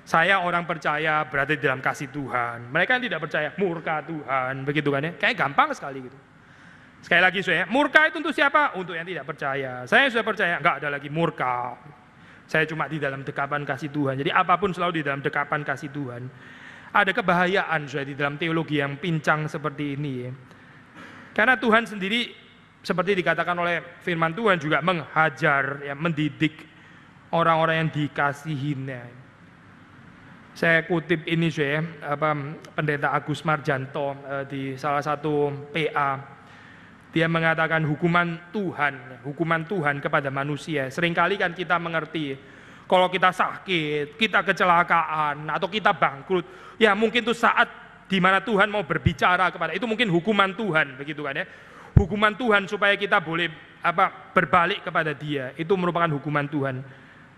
A: Saya orang percaya berada di dalam kasih Tuhan. Mereka yang tidak percaya murka Tuhan, begitu kan ya? Kayak gampang sekali gitu. Sekali lagi saya, murka itu untuk siapa? Untuk yang tidak percaya. Saya sudah percaya, enggak ada lagi murka. Saya cuma di dalam dekapan kasih Tuhan. Jadi apapun selalu di dalam dekapan kasih Tuhan. Ada kebahayaan saya di dalam teologi yang pincang seperti ini ya. Karena Tuhan sendiri seperti dikatakan oleh firman Tuhan juga menghajar, ya, mendidik orang-orang yang dikasihinya. Saya kutip ini saya, Pendeta Agus Marjanto di salah satu PA. Dia mengatakan hukuman Tuhan kepada manusia. Seringkali kan kita mengerti, kalau kita sakit, kita kecelakaan, atau kita bangkrut, ya mungkin itu saat di mana Tuhan mau berbicara kepada, itu mungkin hukuman Tuhan, begitu kan ya. Hukuman Tuhan supaya kita boleh berbalik kepada Dia, itu merupakan hukuman Tuhan.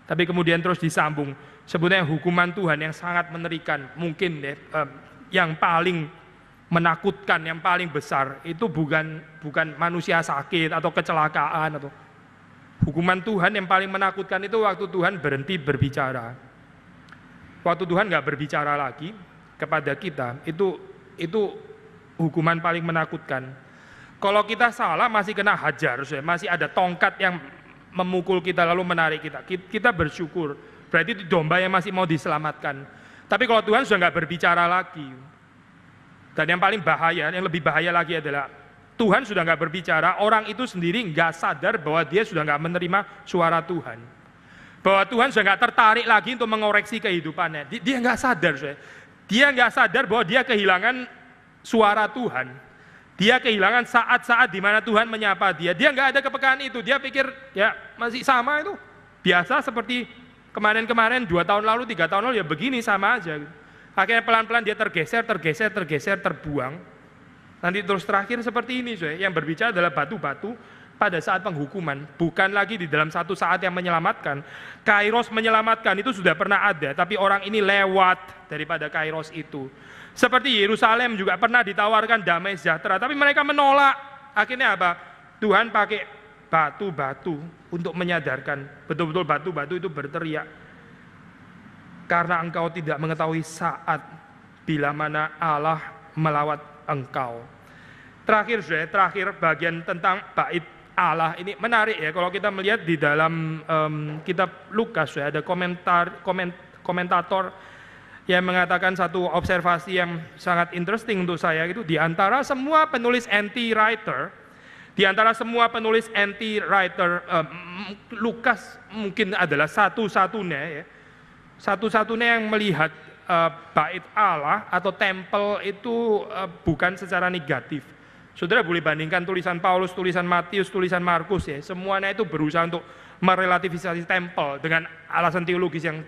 A: Tapi kemudian terus disambung, sebetulnya hukuman Tuhan yang sangat mengerikan, mungkin yang paling menakutkan, yang paling besar itu bukan manusia sakit atau kecelakaan, atau hukuman Tuhan yang paling menakutkan itu waktu Tuhan berhenti berbicara. Waktu Tuhan nggak berbicara lagi kepada kita, itu hukuman paling menakutkan. Kalau kita salah masih kena hajar, masih ada tongkat yang memukul kita lalu menarik kita bersyukur, berarti itu domba yang masih mau diselamatkan. Tapi kalau Tuhan sudah nggak berbicara lagi, dan yang paling bahaya, yang lebih bahaya lagi adalah Tuhan sudah nggak berbicara, orang itu sendiri nggak sadar bahwa dia sudah nggak menerima suara Tuhan, bahwa Tuhan sudah nggak tertarik lagi untuk mengoreksi kehidupannya. Dia nggak sadar, dia nggak sadar bahwa dia kehilangan suara Tuhan. Dia kehilangan saat-saat di mana Tuhan menyapa dia. Dia nggak ada kepekaan itu. Dia pikir ya masih sama itu. Biasa seperti kemarin-kemarin, 2 tahun lalu, 3 tahun lalu, ya begini sama aja. Akhirnya pelan-pelan dia tergeser, terbuang. Nanti terus terakhir seperti ini, yang berbicara adalah batu-batu pada saat penghukuman. Bukan lagi di dalam satu saat yang menyelamatkan. Kairos menyelamatkan itu sudah pernah ada, tapi orang ini lewat daripada Kairos itu. Seperti Yerusalem juga pernah ditawarkan damai sejahtera, tapi mereka menolak. Akhirnya apa? Tuhan pakai batu-batu untuk menyadarkan. Betul-betul batu-batu itu berteriak. Karena engkau tidak mengetahui saat bila mana Allah melawat engkau. Terakhir bagian tentang bait Allah ini menarik ya. Kalau kita melihat di dalam kitab Lukas ada komentator yang mengatakan satu observasi yang sangat interesting untuk saya, itu di antara semua penulis anti-writer, Lukas mungkin adalah satu-satunya yang melihat bait Allah atau tempel itu bukan secara negatif. Saudara boleh bandingkan tulisan Paulus, tulisan Matius, tulisan Markus ya, semuanya itu berusaha untuk merelativisasi tempel dengan alasan teologis yang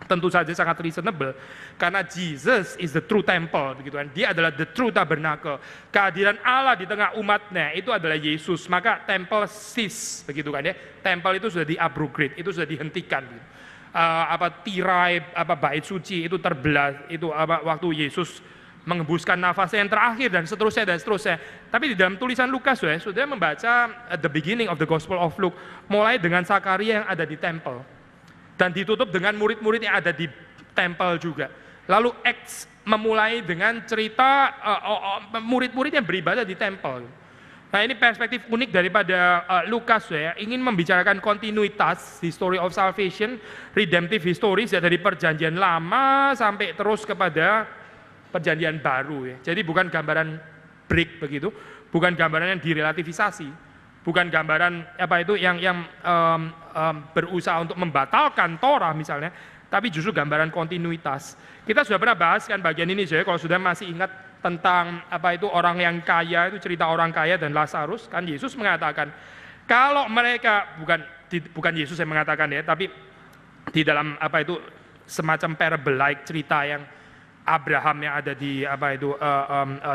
A: tentu saja sangat reasonable, karena Jesus is the true temple, begitu kan? Dia adalah the true tabernacle. Kehadiran Allah di tengah umatnya itu adalah Yesus. Maka temple cease, begitu kan ya? Temple itu sudah di-abrogate, itu sudah dihentikan. Gitu. Tirai, bait suci itu terbelah, itu waktu Yesus mengembuskan nafasnya yang terakhir dan seterusnya. Tapi di dalam tulisan Lukas sudah membaca at the beginning of the Gospel of Luke, mulai dengan Sakaria yang ada di temple dan ditutup dengan murid-murid yang ada di tempel juga. Lalu Acts memulai dengan cerita murid-murid yang beribadah di tempel. Nah ini perspektif unik daripada Lukas ingin membicarakan kontinuitas history of salvation, redemptive history dari perjanjian lama sampai terus kepada perjanjian baru ya. Jadi bukan gambaran break begitu, bukan gambaran yang direlativisasi, bukan gambaran yang berusaha untuk membatalkan Torah misalnya, tapi justru gambaran kontinuitas. Kita sudah pernah bahas kan bagian ini, kalau sudah masih ingat tentang orang yang kaya, itu cerita orang kaya dan Lazarus, kan Yesus mengatakan kalau mereka, bukan Yesus yang mengatakan ya, tapi di dalam semacam parable like cerita yang Abraham yang ada di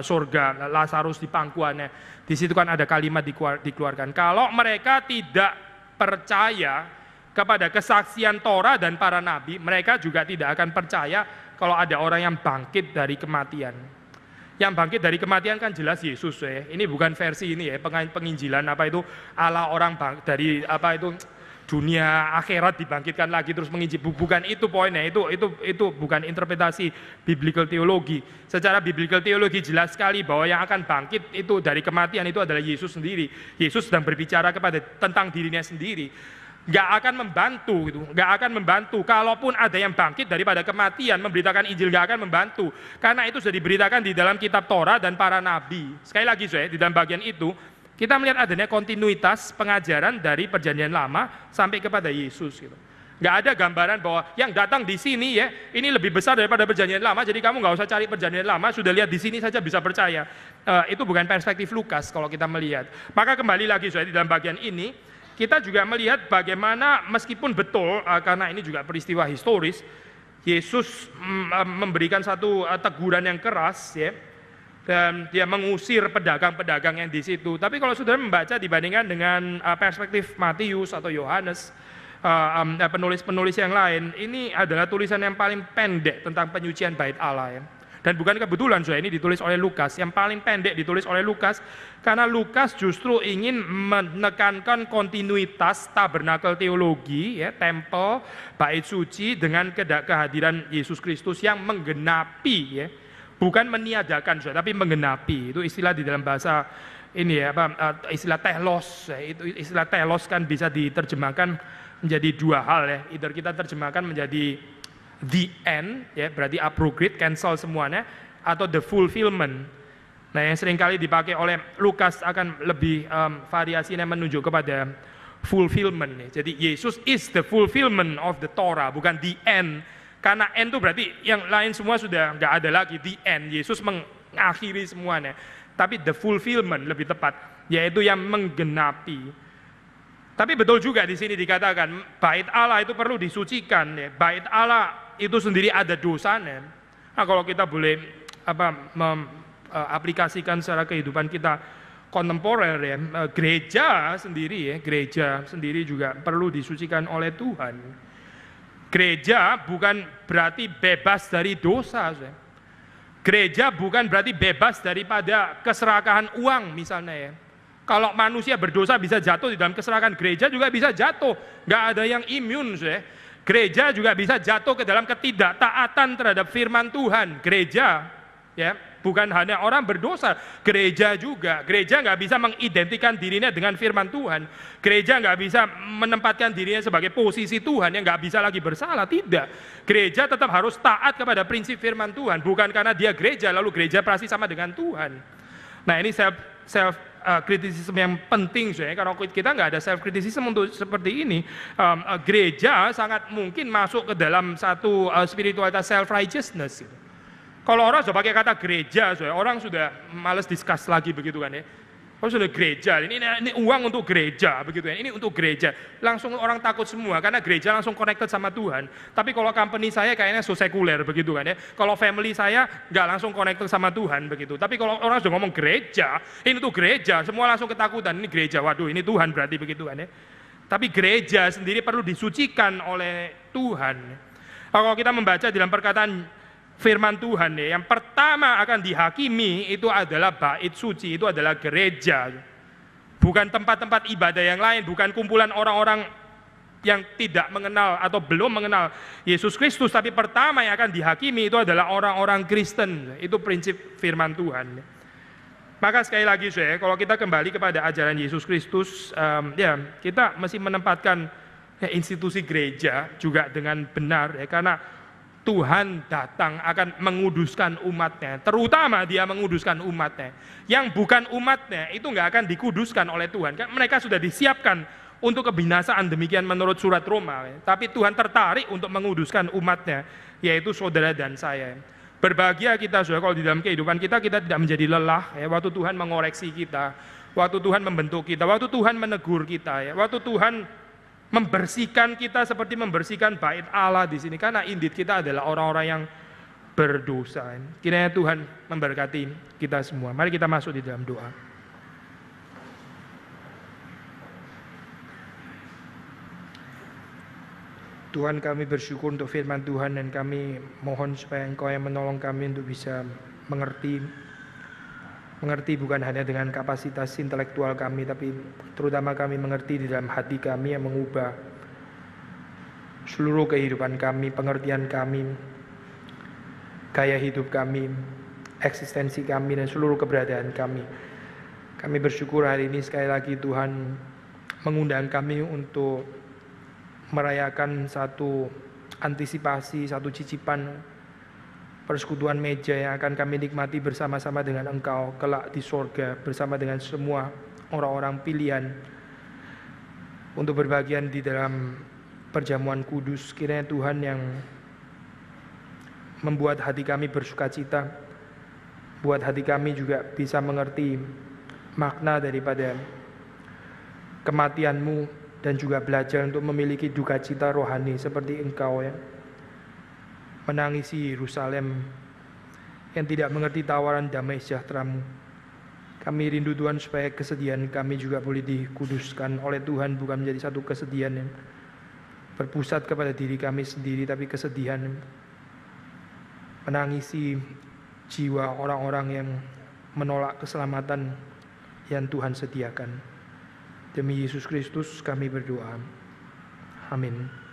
A: surga, Lazarus di pangkuannya. Di situ kan ada kalimat dikeluarkan. Kalau mereka tidak percaya kepada kesaksian Torah dan para nabi, mereka juga tidak akan percaya kalau ada orang yang bangkit dari kematian. Yang bangkit dari kematian kan jelas Yesus ya. Ini bukan versi ini ya, penginjilan ala orang dari dunia akhirat dibangkitkan lagi terus menginjil, bukan itu poinnya, itu bukan interpretasi biblical teologi. Secara biblical teologi jelas sekali bahwa yang akan bangkit itu dari kematian itu adalah Yesus sendiri. Yesus sedang berbicara tentang dirinya sendiri. Nggak akan membantu. Kalaupun ada yang bangkit daripada kematian, memberitakan Injil nggak akan membantu, karena itu sudah diberitakan di dalam kitab Torah dan para nabi. Sekali lagi di dalam bagian itu kita melihat adanya kontinuitas pengajaran dari perjanjian lama sampai kepada Yesus gitu. Nggak ada gambaran bahwa yang datang di sini ya, ini lebih besar daripada perjanjian lama, jadi kamu nggak usah cari perjanjian lama, sudah lihat di sini saja bisa percaya. Itu bukan perspektif Lukas kalau kita melihat. Maka kembali lagi di dalam bagian ini, kita juga melihat bagaimana meskipun betul, karena ini juga peristiwa historis, Yesus memberikan satu teguran yang keras ya, dan dia mengusir pedagang-pedagang yang di situ. Tapi kalau saudara membaca dibandingkan dengan perspektif Matius atau Yohanes, penulis-penulis yang lain, ini adalah tulisan yang paling pendek tentang penyucian bait Allah ya. Dan bukan kebetulan ini ditulis oleh Lukas, yang paling pendek ditulis oleh Lukas, karena Lukas justru ingin menekankan kontinuitas tabernakel teologi ya, tempel, bait suci dengan kehadiran Yesus Kristus yang menggenapi ya. Bukan meniadakan, tapi menggenapi. Itu istilah di dalam bahasa ini ya, istilah telos. Itu istilah telos kan bisa diterjemahkan menjadi dua hal ya. Either kita terjemahkan menjadi the end, ya berarti abrogate, cancel semuanya, atau the fulfillment. Nah, yang seringkali dipakai oleh Lukas akan lebih variasinya menunjuk kepada fulfillment. Ya. Jadi Yesus is the fulfillment of the Torah, bukan the end. Karena end itu berarti yang lain semua sudah nggak ada lagi, the end. Yesus mengakhiri semuanya. Tapi the fulfillment lebih tepat, yaitu yang menggenapi. Tapi betul juga di sini dikatakan bait Allah itu perlu disucikan. Ya. Bait Allah itu sendiri ada dosanya. Nah, kalau kita boleh aplikasikan secara kehidupan kita kontemporer ya, gereja sendiri juga perlu disucikan oleh Tuhan. Gereja bukan berarti bebas dari dosa. Gereja bukan berarti bebas daripada keserakahan uang misalnya ya. Kalau manusia berdosa bisa jatuh di dalam keserakahan, gereja juga bisa jatuh. Nggak ada yang imun. Gereja juga bisa jatuh ke dalam ketidaktaatan terhadap firman Tuhan. Gereja ya, bukan hanya orang berdosa, gereja juga. Gereja nggak bisa mengidentikan dirinya dengan firman Tuhan. Gereja nggak bisa menempatkan dirinya sebagai posisi Tuhan yang nggak bisa lagi bersalah. Tidak. Gereja tetap harus taat kepada prinsip firman Tuhan. Bukan karena dia gereja, lalu gereja pasti sama dengan Tuhan. Nah, ini self kritisisme yang penting, karena kita nggak ada self kritisisme untuk seperti ini, gereja sangat mungkin masuk ke dalam satu spiritualitas self righteousness. Kalau orang sudah pakai kata gereja, orang sudah malas discuss lagi begitu kan ya. Kalau sudah gereja, ini uang untuk gereja begitu kan. Ini untuk gereja. Langsung orang takut semua karena gereja langsung connected sama Tuhan. Tapi kalau company saya kayaknya so sekuler begitu kan ya. Kalau family saya nggak langsung connected sama Tuhan begitu. Tapi kalau orang sudah ngomong gereja, ini tuh gereja, semua langsung ketakutan. Ini gereja, waduh ini Tuhan berarti begitu kan ya. Tapi gereja sendiri perlu disucikan oleh Tuhan. Kalau kita membaca dalam perkataan firman Tuhan ya, yang pertama akan dihakimi itu adalah bait suci, itu adalah gereja. Bukan tempat-tempat ibadah yang lain, bukan kumpulan orang-orang yang tidak mengenal atau belum mengenal Yesus Kristus, tapi pertama yang akan dihakimi itu adalah orang-orang Kristen. Itu prinsip firman Tuhan. Maka sekali lagi kalau kita kembali kepada ajaran Yesus Kristus, ya kita mesti menempatkan institusi gereja juga dengan benar ya, karena Tuhan datang akan menguduskan umatnya, terutama dia menguduskan umatnya. Yang bukan umatnya itu nggak akan dikuduskan oleh Tuhan. Mereka sudah disiapkan untuk kebinasaan, demikian menurut surat Roma. Tapi Tuhan tertarik untuk menguduskan umatnya, yaitu saudara dan saya. Berbahagia kita saudara kalau di dalam kehidupan kita tidak menjadi lelah ya, waktu Tuhan mengoreksi kita, waktu Tuhan membentuk kita, waktu Tuhan menegur kita ya, waktu Tuhan membersihkan kita seperti membersihkan bait Allah di sini, karena indeed kita adalah orang-orang yang berdosa. Kiranya Tuhan memberkati kita semua. Mari kita masuk di dalam doa. Tuhan, kami bersyukur untuk firman Tuhan, dan kami mohon supaya Engkau yang menolong kami untuk bisa mengerti bukan hanya dengan kapasitas intelektual kami, tapi terutama kami mengerti di dalam hati kami yang mengubah seluruh kehidupan kami, pengertian kami, gaya hidup kami, eksistensi kami, dan seluruh keberadaan kami. Kami bersyukur hari ini sekali lagi Tuhan mengundang kami untuk merayakan satu antisipasi, satu cicipan persekutuan meja yang akan kami nikmati bersama-sama dengan Engkau kelak di sorga, bersama dengan semua orang-orang pilihan untuk berbagian di dalam perjamuan kudus. Kiranya Tuhan yang membuat hati kami bersukacita, buat hati kami juga bisa mengerti makna daripada kematian-Mu, dan juga belajar untuk memiliki duka cita rohani seperti Engkau yang menangisi Yerusalem yang tidak mengerti tawaran damai sejahtera-Mu. Kami rindu Tuhan supaya kesedihan kami juga boleh dikuduskan oleh Tuhan, bukan menjadi satu kesedihan yang berpusat kepada diri kami sendiri, tapi kesedihan yang menangisi jiwa orang-orang yang menolak keselamatan yang Tuhan sediakan. Demi Yesus Kristus kami berdoa. Amin.